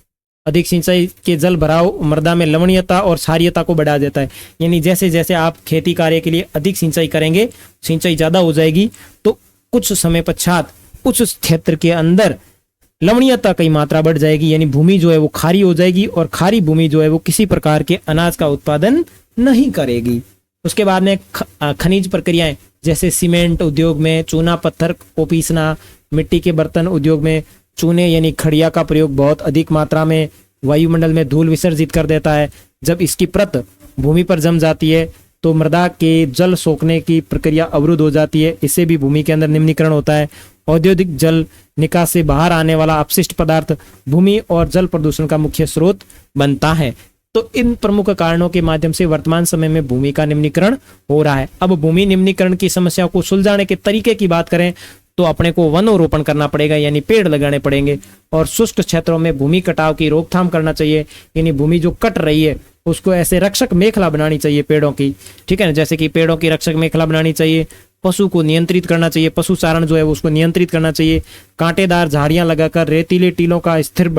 अधिक सिंचाई के जल भराव मृदा में लवणीयता और क्षारीयता को बढ़ा देता है। यानी जैसे जैसे आप खेती कार्य के लिए अधिक सिंचाई करेंगे, सिंचाई ज्यादा हो जाएगी, तो कुछ समय पश्चात उस क्षेत्र के अंदर लवणीयता की मात्रा बढ़ जाएगी, यानी भूमि जो है वो खारी हो जाएगी और खारी भूमि जो है वो किसी प्रकार के अनाज का उत्पादन नहीं करेगी। उसके बाद में खनिज प्रक्रियाएं, जैसे सीमेंट उद्योग में चूना पत्थर को पीसना, मिट्टी के बर्तन उद्योग में चूने यानी खड़िया का प्रयोग बहुत अधिक मात्रा में वायुमंडल में धूल विसर्जित कर देता है। जब इसकी परत भूमि पर जम जाती है तो मृदा के जल सोखने की प्रक्रिया अवरुद्ध हो जाती है। इससे भी भूमि के अंदर निम्नीकरण होता है। औद्योगिक जल निकास से बाहर आने वाला अपशिष्ट पदार्थ भूमि और जल प्रदूषण का मुख्य स्रोत बनता है। तो इन प्रमुख कारणों के माध्यम से वर्तमान समय में भूमि का निम्नीकरण हो रहा है। अब भूमि निम्नीकरण की समस्या को सुलझाने के तरीके की बात करें तो अपने को वनोरोपण करना पड़ेगा, यानी पेड़ लगाने पड़ेंगे। और शुष्क क्षेत्रों में भूमि कटाव की रोकथाम करना चाहिए, यानी भूमि जो कट रही है उसको ऐसे रक्षक मेखला बनानी चाहिए पेड़ों की, ठीक है ना। जैसे कि पेड़ों की रक्षक मेखला बनानी चाहिए। पशु को नियंत्रित करना चाहिए, पशु चारण जो है उसको नियंत्रित करना चाहिए। कांटेदार झाड़ियां लगाकर रेतीले टीलों का स्थिर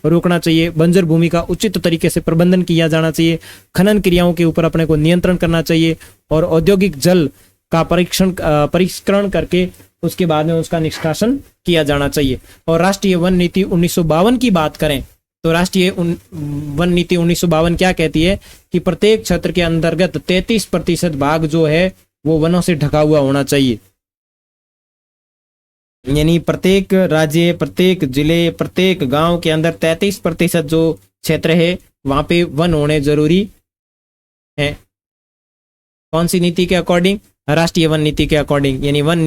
रोकना चाहिए। बंजर भूमि का उचित तरीके से प्रबंधन किया जाना चाहिए। खनन क्रियाओं के ऊपर अपने को नियंत्रण करना चाहिए और औद्योगिक जल का परिष्करण करके उसके बाद में उसका निष्कासन किया जाना चाहिए। और राष्ट्रीय वन नीति 1952 की बात करें तो राष्ट्रीय वन नीति 1952 क्या कहती है कि प्रत्येक क्षेत्र के अंतर्गत 33% भाग जो है वो वनों से ढका हुआ होना चाहिए। यानी प्रत्येक राज्य, प्रत्येक जिले, प्रत्येक गांव के अंदर 33% जो क्षेत्र है वहां पे वन होने जरूरी है। कौन सी नीति के अकॉर्डिंग? राष्ट्रीय वन नीति के अकॉर्डिंग। यानी वन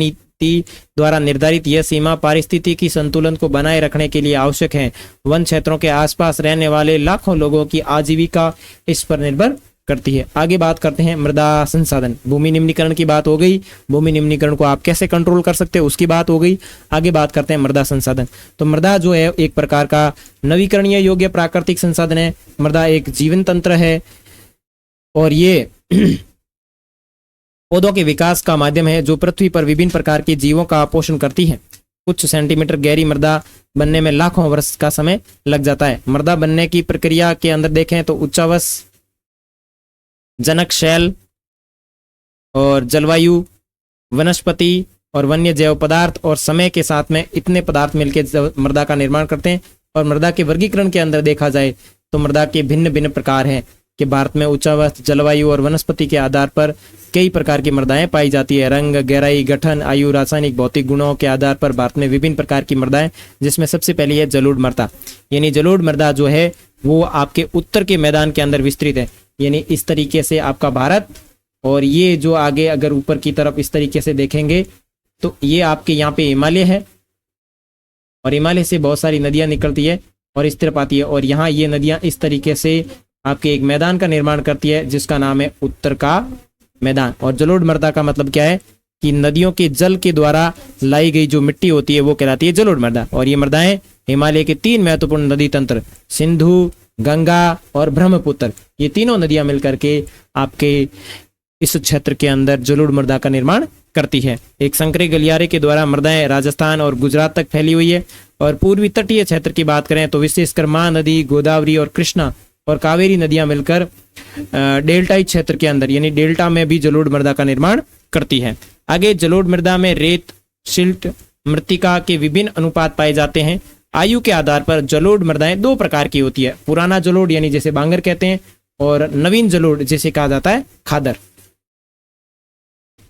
व्यक्ति द्वारा निर्धारित यह सीमा पारिस्थितिकी संतुलन को बनाए रखने के लिए आवश्यक है। वन क्षेत्रों के आसपास रहने वाले लाखों लोगों की आजीविका इस पर निर्भर करती है। आगे बात करते हैं मृदा संसाधन। भूमि निम्नीकरण की बात हो गई, भूमि निम्नीकरण को आप कैसे कंट्रोल कर सकते हैं उसकी बात हो गई। आगे बात करते हैं मृदा संसाधन। तो मृदा जो है एक प्रकार का नवीकरणीय योग्य प्राकृतिक संसाधन है। मृदा एक जीवन तंत्र है और ये पौधों के विकास का माध्यम है जो पृथ्वी पर विभिन्न प्रकार के जीवों का पोषण करती है। कुछ सेंटीमीटर गहरी मृदा बनने में लाखों वर्ष का समय लग जाता है। मृदा बनने की प्रक्रिया के अंदर देखें तो उच्चावश, जनक शैल और जलवायु, वनस्पति और वन्य जैव पदार्थ और समय के साथ में इतने पदार्थ मिलकर मृदा का निर्माण करते हैं। और मृदा के वर्गीकरण के अंदर देखा जाए तो मृदा के भिन्न भिन्न प्रकार हैं कि भारत में उच्चावच, जलवायु और वनस्पति के आधार पर कई प्रकार की मृदाएं पाई जाती है। रंग, गहराई, गठन, आयु, रासायनिक, भौतिक गुणों के आधार पर भारत में विभिन्न प्रकार की मृदाएं, जिसमें सबसे पहली है जलोढ़ मृदा। यानी जलोढ़ मृदा जो है वो आपके उत्तर के मैदान के अंदर विस्तृत है। यानी इस तरीके से आपका भारत, और ये जो आगे अगर ऊपर की तरफ इस तरीके से देखेंगे तो ये आपके यहाँ पे हिमालय है और हिमालय से बहुत सारी नदियां निकलती है और इस तरफ आती है और यहाँ ये नदियां इस तरीके से आपके एक मैदान का निर्माण करती है जिसका नाम है उत्तर का मैदान। और जलोढ़ मृदा का मतलब क्या है कि नदियों के जल के द्वारा लाई गई जो मिट्टी होती है वो कहलाती है जलोढ़ मृदा। और ये मृदाएं हिमालय के 3 महत्वपूर्ण नदी तंत्र सिंधु, गंगा और ब्रह्मपुत्र, ये तीनों नदियां मिलकर के आपके इस क्षेत्र के अंदर जलोढ़ मृदा का निर्माण करती है। एक संकरे गलियारे के द्वारा मृदाएं राजस्थान और गुजरात तक फैली हुई है। और पूर्वी तटीय क्षेत्र की बात करें तो विशेषकर महानदी, गोदावरी और कृष्णा और कावेरी नदियां मिलकर डेल्टाई क्षेत्र के अंदर यानी डेल्टा में भी जलोढ़ मृदा का निर्माण करती है। आगे जलोढ़ मृदा में रेत, सिल्ट, मृत्तिका के विभिन्न अनुपात पाए जाते हैं। आयु के आधार पर जलोढ़ मृदाएं 2 प्रकार की होती है, पुराना जलोढ़ यानी जैसे बांगर कहते हैं और नवीन जलोढ़ जिसे कहा जाता है खादर।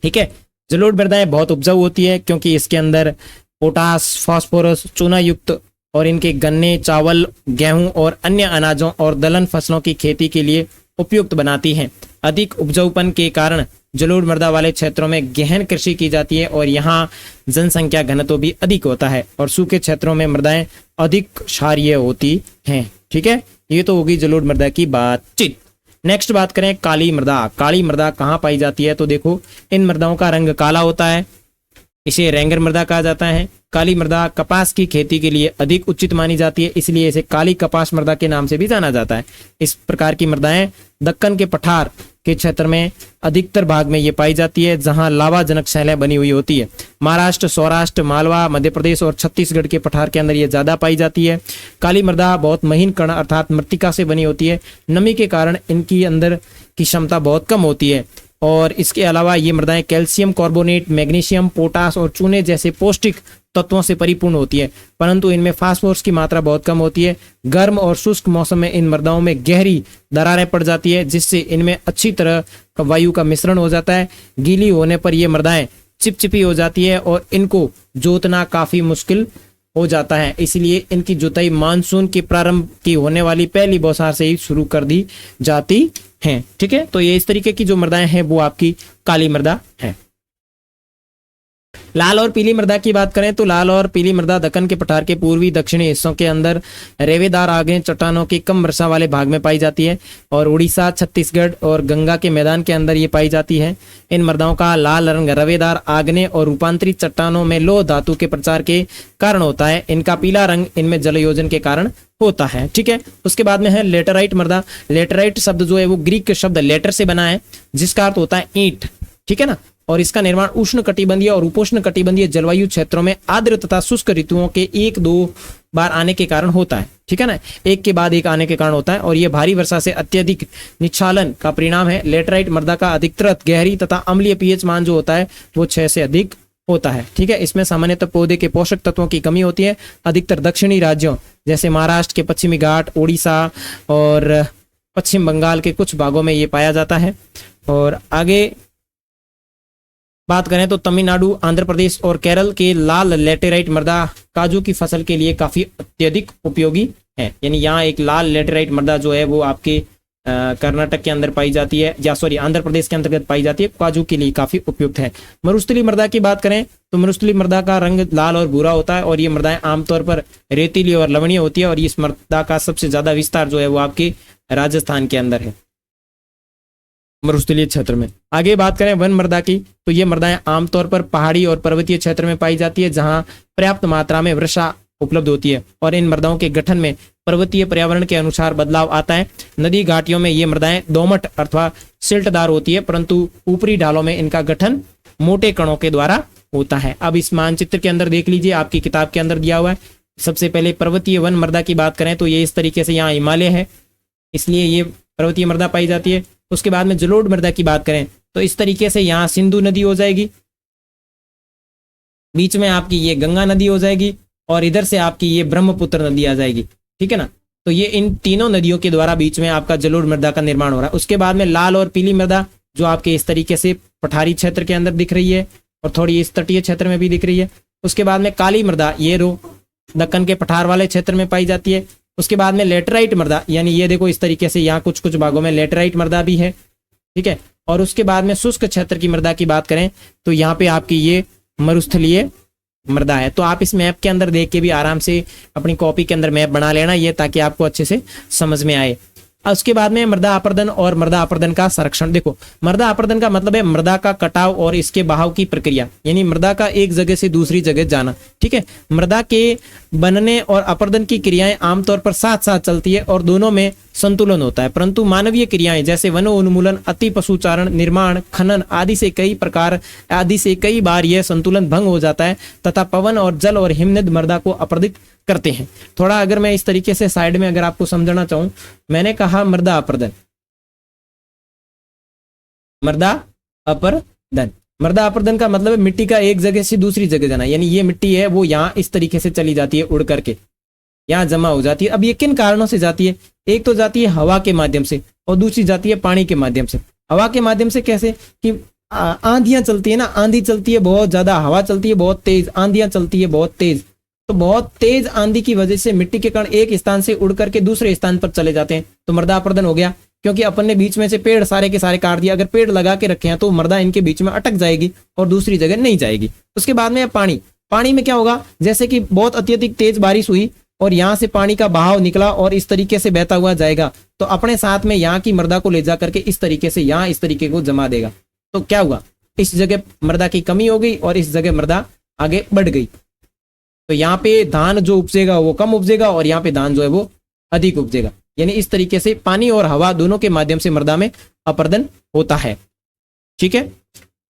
ठीक है, जलोढ़ मृदाएं बहुत उपजाऊ होती है क्योंकि इसके अंदर पोटास, फास्फोरस, चूना युक्त और इनके गन्ने, चावल, गेहूं और अन्य अनाजों और दलहन फसलों की खेती के लिए उपयुक्त बनाती हैं। अधिक उपजाऊपन के कारण जलोढ़ मृदा वाले क्षेत्रों में गहन कृषि की जाती है और यहाँ जनसंख्या घनत्व भी अधिक होता है और सूखे क्षेत्रों में मृदाएं अधिक क्षारीय होती हैं। ठीक है, ये तो होगी जलोढ़ मृदा की बातचीत। नेक्स्ट बात करें काली मृदा। काली मृदा कहाँ पाई जाती है तो देखो इन मृदाओं का रंग काला होता है, इसे रेंगर मृदा कहा जाता है। काली मृदा कपास की खेती के लिए अधिक उचित मानी जाती है, इसलिए इसे काली कपास मृदा के नाम से भी जाना जाता है। इस प्रकार की मृदाएं दक्कन के पठार के क्षेत्र में अधिकतर भाग में ये पाई जाती है जहां लावा जनक शैलें बनी हुई होती है। महाराष्ट्र, सौराष्ट्र, मालवा, मध्य प्रदेश और छत्तीसगढ़ के पठार के अंदर ये ज्यादा पाई जाती है। काली मृदा बहुत महीन कण अर्थात मृत्तिका से बनी होती है। नमी के कारण इनकी अंदर की क्षमता बहुत कम होती है और इसके अलावा ये मृदाएं कैल्शियम कार्बोनेट, मैग्नीशियम, पोटास और चूने जैसे पौष्टिक तत्वों से परिपूर्ण होती है, परंतु इनमें फास्फोरस की मात्रा बहुत कम होती है। गर्म और शुष्क मौसम में इन मृदाओं में गहरी दरारें पड़ जाती है जिससे इनमें अच्छी तरह का वायु का मिश्रण हो जाता है। गीली होने पर ये मृदाएं चिपचिपी हो जाती है और इनको जोतना काफी मुश्किल हो जाता है, इसलिए इनकी जुताई मानसून के प्रारंभ की होने वाली पहली बौछार से ही शुरू कर दी जाती है। ठीक है, तो ये इस तरीके की जो मृदाएं हैं वो आपकी काली मृदा है। लाल और पीली मृदा की बात करें तो लाल और पीली मृदा दक्कन के पठार के पूर्वी दक्षिणी हिस्सों के अंदर रेवेदार आगे चट्टानों के कम वर्षा वाले भाग में पाई जाती है और उड़ीसा, छत्तीसगढ़ और गंगा के मैदान के अंदर ये पाई जाती है। इन मृदाओं का लाल रंग रवेदार आग्नेय और रूपांतरित चट्टानों में लौह धातु के प्रचार के कारण होता है। इनका पीला रंग इनमें जलयोजन के कारण होता है। ठीक है, उसके बाद में है लेटराइट मृदा। लेटराइट शब्द जो है वो ग्रीक शब्द लेटर से बना है जिसका अर्थ होता है ईंट। ठीक है ना, और इसका निर्माण उष्ण कटिबंधीय और उपोष्ण कटिबंधीय जलवायु क्षेत्रों में आर्द्र तथा शुष्क ऋतुओं के 1-2 बार आने के कारण होता है। ठीक है ना, एक के बाद एक आने के कारण होता है और यह भारी वर्षा से अत्यधिक निच्छालन का परिणाम है। लेटराइट मृदा का अधिकतर गहरी तथा अम्लीय पीएच मान जो होता है वो 6 से अधिक होता है। ठीक है, इसमें सामान्यतः पौधे के पोषक तत्वों की कमी होती है। अधिकतर दक्षिणी राज्यों जैसे महाराष्ट्र के पश्चिमी घाट, उड़ीसा और पश्चिम बंगाल के कुछ भागों में ये पाया जाता है। और आगे बात करें तो तमिलनाडु, आंध्र प्रदेश और केरल के लाल लेटेराइट मृदा काजू की फसल के लिए काफी अत्यधिक उपयोगी है। यानी यहाँ एक लाल लेटेराइट मृदा जो है वो आपके कर्नाटक के अंदर पाई जाती है, या सॉरी आंध्र प्रदेश के अंतर्गत पाई जाती है, काजू के लिए काफी उपयुक्त है। मरुस्थलीय मृदा की बात करें तो मरुस्थलीय मृदा का रंग लाल और भूरा होता है, और ये मृदाएं आमतौर पर रेतीली और लवणीय होती है, और इस मृदा का सबसे ज्यादा विस्तार जो है वो आपके राजस्थान के अंदर है, मरुस्थलीय क्षेत्र में। आगे बात करें वन मृदा की, तो ये मृदाएं आमतौर पर पहाड़ी और पर्वतीय क्षेत्र में पाई जाती है, जहां पर्याप्त मात्रा में वर्षा उपलब्ध होती है, और इन मृदाओं के गठन में पर्वतीय पर्यावरण के अनुसार बदलाव आता है। नदी घाटियों में ये मृदाएं दोमट अथवा सिल्टदार होती है, परंतु ऊपरी ढालों में इनका गठन मोटे कणों के द्वारा होता है। अब इस मानचित्र के अंदर देख लीजिए, आपकी किताब के अंदर दिया हुआ है। सबसे पहले पर्वतीय वन मृदा की बात करें तो ये इस तरीके से, यहाँ हिमालय है इसलिए ये पर्वतीय मृदा पाई जाती है। उसके बाद में जलोढ़ मृदा की बात करें तो इस तरीके से यहाँ सिंधु नदी हो जाएगी, बीच में आपकी ये गंगा नदी हो जाएगी, और इधर से आपकी ये ब्रह्मपुत्र नदी आ जाएगी, ठीक है ना। तो ये इन तीनों नदियों के द्वारा बीच में आपका जलोढ़ मृदा का निर्माण हो रहा है। उसके बाद में लाल और पीली मृदा जो आपके इस तरीके से पठारी क्षेत्र के अंदर दिख रही है, और थोड़ी इस तटीय क्षेत्र में भी दिख रही है। उसके बाद में काली मृदा, ये रो दक्कन के पठार वाले क्षेत्र में पाई जाती है। उसके बाद में लेटराइट मृदा, यानी ये देखो इस तरीके से यहाँ कुछ कुछ भागों में लेटराइट मृदा भी है, ठीक है। और उसके बाद में शुष्क क्षेत्र की मृदा की बात करें तो यहाँ पे आपकी ये मरुस्थलीय मृदा है। तो आप इस मैप के अंदर देख के भी आराम से अपनी कॉपी के अंदर मैप बना लेना, ये ताकि आपको अच्छे से समझ में आए। उसके बाद में मृदा अपर्दन और मृदा अपर्दन का संरक्षण। देखो, मृदा अपर्दन का मतलब है मृदा का कटाव और इसके बहाव की प्रक्रिया, यानी मृदा का एक जगह से दूसरी जगह जाना, ठीक है। मृदा के बनने और अपर्दन की क्रियाएं आमतौर पर साथ साथ चलती है और दोनों में संतुलन होता है, परंतु मानवीय क्रियाएं जैसे वनोन्मूलन, अति पशुचारण, निर्माण, खनन आदि से कई बार यह संतुलन भंग हो जाता है तथा पवन और जल और हिमनद मृदा को अपरदित करते हैं। थोड़ा अगर मैं इस तरीके से साइड में अगर आपको समझना चाहूं, मैंने कहा मृदा अपर्दन, मृदा अपर्दन का मतलब है मिट्टी का एक जगह से दूसरी जगह जाना, यानी ये मिट्टी है वो यहाँ इस तरीके से चली जाती है, उड़ करके यहाँ जमा हो जाती है। अब ये किन कारणों से जाती है? एक तो जाती है हवा के माध्यम से, और दूसरी जाती है पानी के माध्यम से। हवा के माध्यम से कैसे कि आंधियां चलती है ना, आंधी चलती है बहुत ज्यादा, हवा चलती है बहुत तेज, आंधियां चलती है बहुत तेज, तो बहुत तेज आंधी की वजह से मिट्टी के कण एक स्थान से उड़ करके दूसरे स्थान पर चले जाते हैं, तो मृदा अपर्दन हो गया। क्योंकि अपन ने बीच में से पेड़ सारे के सारे काट दिया, अगर पेड़ लगा के रखे हैं तो मृदा इनके बीच में अटक जाएगी और दूसरी जगह नहीं जाएगी। उसके बाद में पानी में क्या होगा, जैसे कि बहुत अत्यधिक तेज बारिश हुई और यहाँ से पानी का बहाव निकला और इस तरीके से बहता हुआ जाएगा, तो अपने साथ में यहाँ की मृदा को ले जा करके इस तरीके से यहाँ इस तरीके को जमा देगा। तो क्या हुआ, इस जगह मृदा की कमी हो गई और इस जगह मृदा आगे बढ़ गई, तो यहाँ पे धान जो उपजेगा वो कम उपजेगा और यहाँ पे धान जो है वो अधिक उपजेगा। यानी इस तरीके से पानी और हवा दोनों के माध्यम से मृदा में अपर्दन होता है, ठीक है।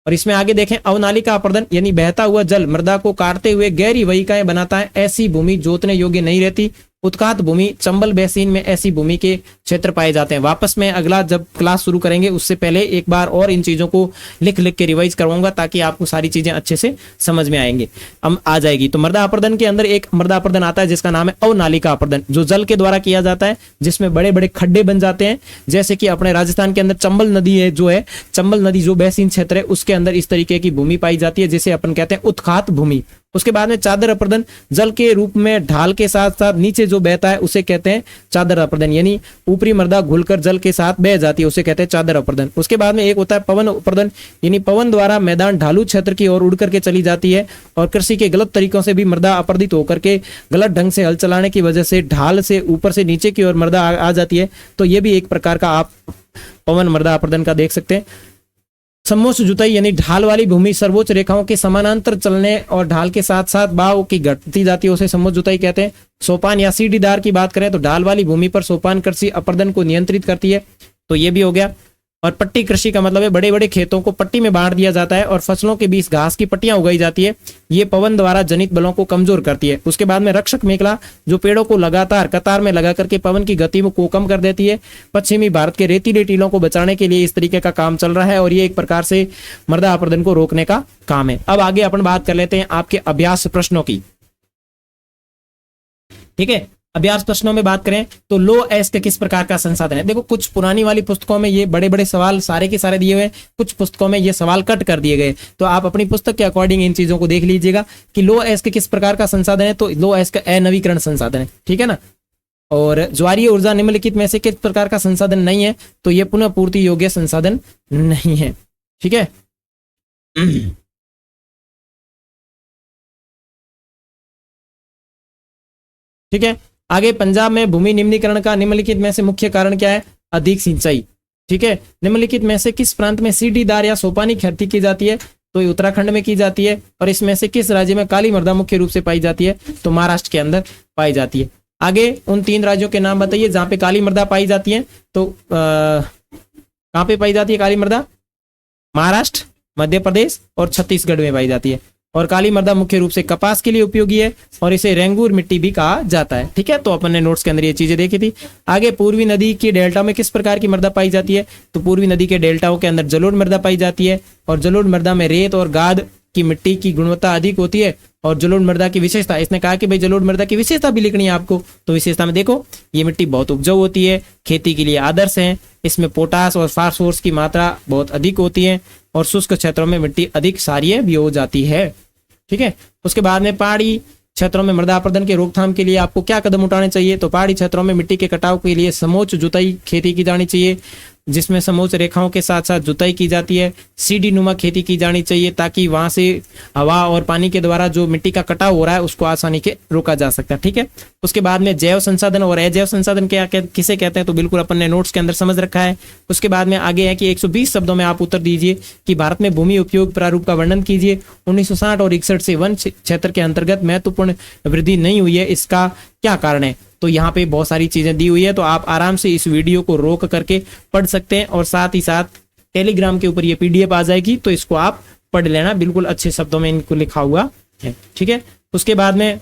और इसमें आगे देखें, अवनालिका अपर्दन यानी बहता हुआ जल मृदा को काटते हुए गहरी वहिकाएं बनाता है। ऐसी भूमि जोतने योग्य नहीं रहती। उत्कात भूमि, चंबल बेसिन में ऐसी भूमि के क्षेत्र पाए जाते हैं। वापस में अगला जब क्लास शुरू करेंगे उससे पहले एक बार और इन चीजों को लिख के रिवाइज करवाऊंगा, ताकि आपको सारी चीजें अच्छे से समझ में आएंगे, हम आ जाएगी। तो मृदा अपर्दन के अंदर एक मृदा अपर्दन आता है जिसका नाम है अवनालिका अपर्दन, जो जल के द्वारा किया जाता है, जिसमें बड़े बड़े खड्डे बन जाते हैं। जैसे कि अपने राजस्थान के अंदर चंबल नदी है, चंबल नदी जो बेसिन क्षेत्र है उसके अंदर इस तरीके की भूमि पाई जाती है, जिसे अपन कहते हैं उत्खात भूमि। उसके बाद में चादर अपर्दन, जल के रूप में ढाल के साथ साथ नीचे जो बहता है उसे कहते हैं चादर अपर्दन, यानी ऊपरी मृदा घुलकर जल के साथ बह जाती है, उसे कहते हैं चादर अपर्दन। उसके बाद में एक होता है पवन अपर्दन, यानी पवन द्वारा मैदान ढालू क्षेत्र की ओर उड़ करके चली जाती है और कृषि के गलत तरीकों से भी मृदा अपर्दित होकर के गलत ढंग से हल चलाने की वजह से ढाल से ऊपर से नीचे की ओर मृदा आ जाती है। तो ये भी एक प्रकार का आप पवन मृदा अपर्दन का देख सकते हैं। समोच्च जुताई यानी ढाल वाली भूमि सर्वोच्च रेखाओं के समानांतर चलने और ढाल के साथ साथ बाव की घटती जाती है, उसे समोच्च जुताई कहते हैं। सोपान या सीढ़ीदार की बात करें तो ढाल वाली भूमि पर सोपान कृषि अपर्दन को नियंत्रित करती है, तो ये भी हो गया। और पट्टी कृषि का मतलब है बड़े बड़े खेतों को पट्टी में बांट दिया जाता है और फसलों के बीच घास की पट्टियां उगाई जाती है, ये पवन द्वारा जनित बलों को कमजोर करती है। उसके बाद में रक्षक मेखला, जो पेड़ों को लगातार कतार में लगा करके पवन की गति को कम कर देती है। पश्चिमी भारत के रेतीले टीलों को बचाने के लिए इस तरीके का काम चल रहा है और ये एक प्रकार से मृदा अपर्दन को रोकने का काम है। अब आगे अपन बात कर लेते हैं आपके अभ्यास प्रश्नों की, ठीक है। अभ्यास प्रश्नों में बात करें तो लो एस्क किस प्रकार का संसाधन है। देखो, कुछ पुरानी वाली पुस्तकों में ये बड़े बड़े सवाल सारे के सारे दिए हुए हैं, कुछ पुस्तकों में ये सवाल कट कर दिए गए, तो आप अपनी पुस्तक के अकॉर्डिंग इन चीजों को देख लीजिएगा कि लो एस्क किस प्रकार का संसाधन है। तो लो एस्क अनवीकरण संसाधन है, ठीक है ना। और ज्वारीय ऊर्जा निम्नलिखित में से किस प्रकार का संसाधन नहीं है, तो ये पुनः पूर्ति योग्य संसाधन नहीं है। ठीक है। ठीक है, आगे पंजाब में भूमि निम्नीकरण का निम्नलिखित में से मुख्य कारण क्या है? अधिक सिंचाई। ठीक है, निम्नलिखित में से किस प्रांत में सीढ़ीदार या सोपानी खेती की जाती है? तो ये उत्तराखंड में की जाती है। और इसमें से किस राज्य में काली मृदा मुख्य रूप से पाई जाती है? तो महाराष्ट्र के अंदर पाई जाती है। आगे उन 3 राज्यों के नाम बताइए जहां पे काली मृदा पाई जाती है। तो कहां पे पाई जाती है काली मृदा? महाराष्ट्र, मध्य प्रदेश और छत्तीसगढ़ में पाई जाती है। और काली मृदा मुख्य रूप से कपास के लिए उपयोगी है और इसे रेंगूर मिट्टी भी कहा जाता है। ठीक है, तो अपन ने नोट्स के अंदर ये चीजें देखी थी। आगे पूर्वी नदी के डेल्टा में किस प्रकार की मृदा पाई जाती है? तो पूर्वी नदी के डेल्टाओं के अंदर जलोढ़ मृदा पाई जाती है। और जलोढ़ मृदा में रेत और गाद की मिट्टी की गुणवत्ता अधिक होती है। और जलोढ़ मृदा की विशेषता, इसने कहा कि भाई जलोढ़ मृदा की विशेषता भी लिखनी है आपको। तो विशेषता में देखो, ये मिट्टी बहुत उपजाऊ होती है, खेती के लिए आदर्श है, इसमें पोटास और फास्फोरस की मात्रा बहुत अधिक होती है और शुष्क क्षेत्रों में मिट्टी अधिक क्षारीय भी हो जाती है। ठीक है, उसके बाद में पहाड़ी क्षेत्रों में मृदा अपरदन के रोकथाम के लिए आपको क्या कदम उठाने चाहिए? तो पहाड़ी क्षेत्रों में मिट्टी के कटाव के लिए समोच्च जुताई खेती की जानी चाहिए, जिसमें समोच्च रेखाओं के साथ साथ जुताई की जाती है। सीढ़ी नुमा खेती की जानी चाहिए ताकि वहां से हवा और पानी के द्वारा जो मिट्टी का कटाव हो रहा है उसको आसानी के रोका जा सकता है। ठीक है, उसके बाद में जैव संसाधन और अजैव संसाधन क्या किसे कहते हैं? तो बिल्कुल अपन ने नोट्स के अंदर समझ रखा है। उसके बाद में आगे है कि 120 शब्दों में आप उत्तर दीजिए कि भारत में भूमि उपयोग प्रारूप का वर्णन कीजिए। 1960 और 61 से वन क्षेत्र के अंतर्गत महत्वपूर्ण वृद्धि नहीं हुई है, इसका क्या कारण है? तो यहाँ पे बहुत सारी चीजें दी हुई है, तो आप आराम से इस वीडियो को रोक करके पढ़ सकते हैं। और साथ ही साथ टेलीग्राम के ऊपर ये पीडीएफ आ जाएगी, तो इसको आप पढ़ लेना, बिल्कुल अच्छे शब्दों में इनको लिखा हुआ है। ठीक है, उसके बाद में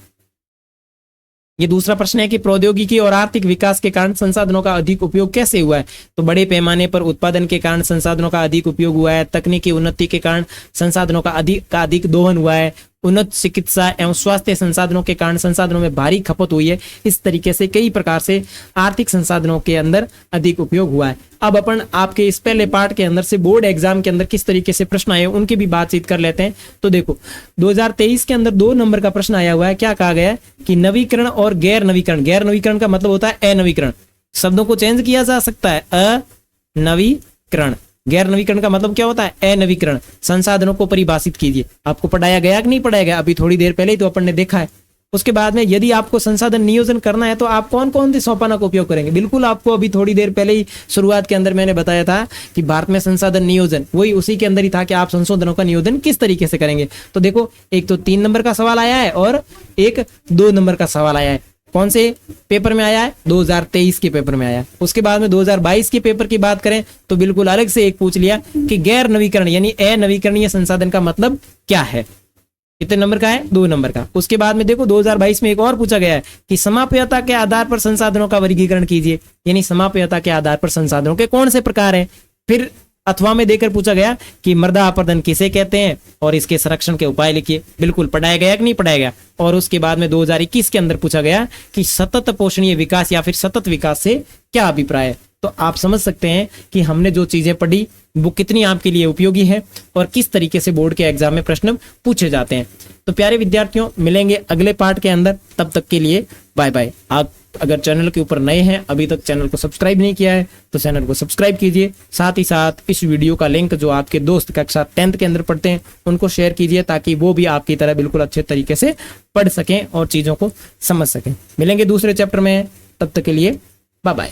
ये दूसरा प्रश्न है कि प्रौद्योगिकी और आर्थिक विकास के कारण संसाधनों का अधिक उपयोग कैसे हुआ है? तो बड़े पैमाने पर उत्पादन के कारण संसाधनों का अधिक उपयोग हुआ है। तकनीकी उन्नति के कारण संसाधनों का अधिक दोहन हुआ है। उन्नत चिकित्सा एवं स्वास्थ्य संसाधनों के कारण संसाधनों में भारी खपत हुई है। इस तरीके से कई प्रकार से आर्थिक संसाधनों के अंदर अधिक उपयोग हुआ है। अब अपन आपके इस पहले पार्ट के अंदर से बोर्ड एग्जाम के अंदर किस तरीके से प्रश्न आए उनकी भी बातचीत कर लेते हैं। तो देखो 2023 के अंदर 2 नंबर का प्रश्न आया हुआ है। क्या कहा गया है कि नवीकरण और गैर नवीकरण। गैर नवीकरण का मतलब होता है अनवीकरण, शब्दों को चेंज किया जा सकता है। अनवीकरण, गैर नवीकरण का मतलब क्या होता है? अनवीकरण। संसाधनों को परिभाषित कीजिए। आपको पढ़ाया गया कि नहीं पढ़ाया गया? अभी थोड़ी देर पहले ही तो अपन ने देखा है। उसके बाद में यदि आपको संसाधन नियोजन करना है तो आप कौन कौन से सोपानों का उपयोग करेंगे? बिल्कुल आपको अभी थोड़ी देर पहले ही शुरुआत के अंदर मैंने बताया था कि भारत में संसाधन नियोजन, वही उसी के अंदर ही था कि आप संशोधनों का नियोजन किस तरीके से करेंगे। तो देखो, एक तो 3 नंबर का सवाल आया है और एक 2 नंबर का सवाल आया है। कौन से पेपर में आया है? 2023 के पेपर में आया है। उसके बाद में 2022 के पेपर की बात करें तो बिल्कुल अलग से एक पूछ लिया कि गैर नवीकरण यानी अनवीकरणीय संसाधन का मतलब क्या है। कितने नंबर का है? 2 नंबर का। उसके बाद में देखो 2022 में एक और पूछा गया है कि समाप्यता के आधार पर संसाधनों का वर्गीकरण कीजिए, यानी समाप्यता के आधार पर संसाधनों के कौन से प्रकार हैं। फिर अथवा में देकर पूछा गया कि मृदा अपरदन किसे कहते हैं और इसके संरक्षण के उपाय लिखिए। बिल्कुल पढ़ाया गया कि नहीं पढ़ाया गया। और उसके बाद में 2021 के अंदर पूछा गया कि सतत पोषणीय विकास या फिर सतत विकास से क्या अभिप्राय है। तो आप समझ सकते हैं कि हमने जो चीजें पढ़ी वो कितनी आपके लिए उपयोगी है और किस तरीके से बोर्ड के एग्जाम में प्रश्न पूछे जाते हैं। तो प्यारे विद्यार्थियों, मिलेंगे अगले पार्ट के अंदर, तब तक के लिए बाय बाय। आप अगर चैनल के ऊपर नए हैं, अभी तक चैनल को सब्सक्राइब नहीं किया है तो चैनल को सब्सक्राइब कीजिए। साथ ही साथ इस वीडियो का लिंक जो आपके दोस्त कक्षा 10th के अंदर पढ़ते हैं उनको शेयर कीजिए ताकि वो भी आपकी तरह बिल्कुल अच्छे तरीके से पढ़ सकें और चीजों को समझ सकें। मिलेंगे दूसरे चैप्टर में, तब तक के लिए बाय बाय।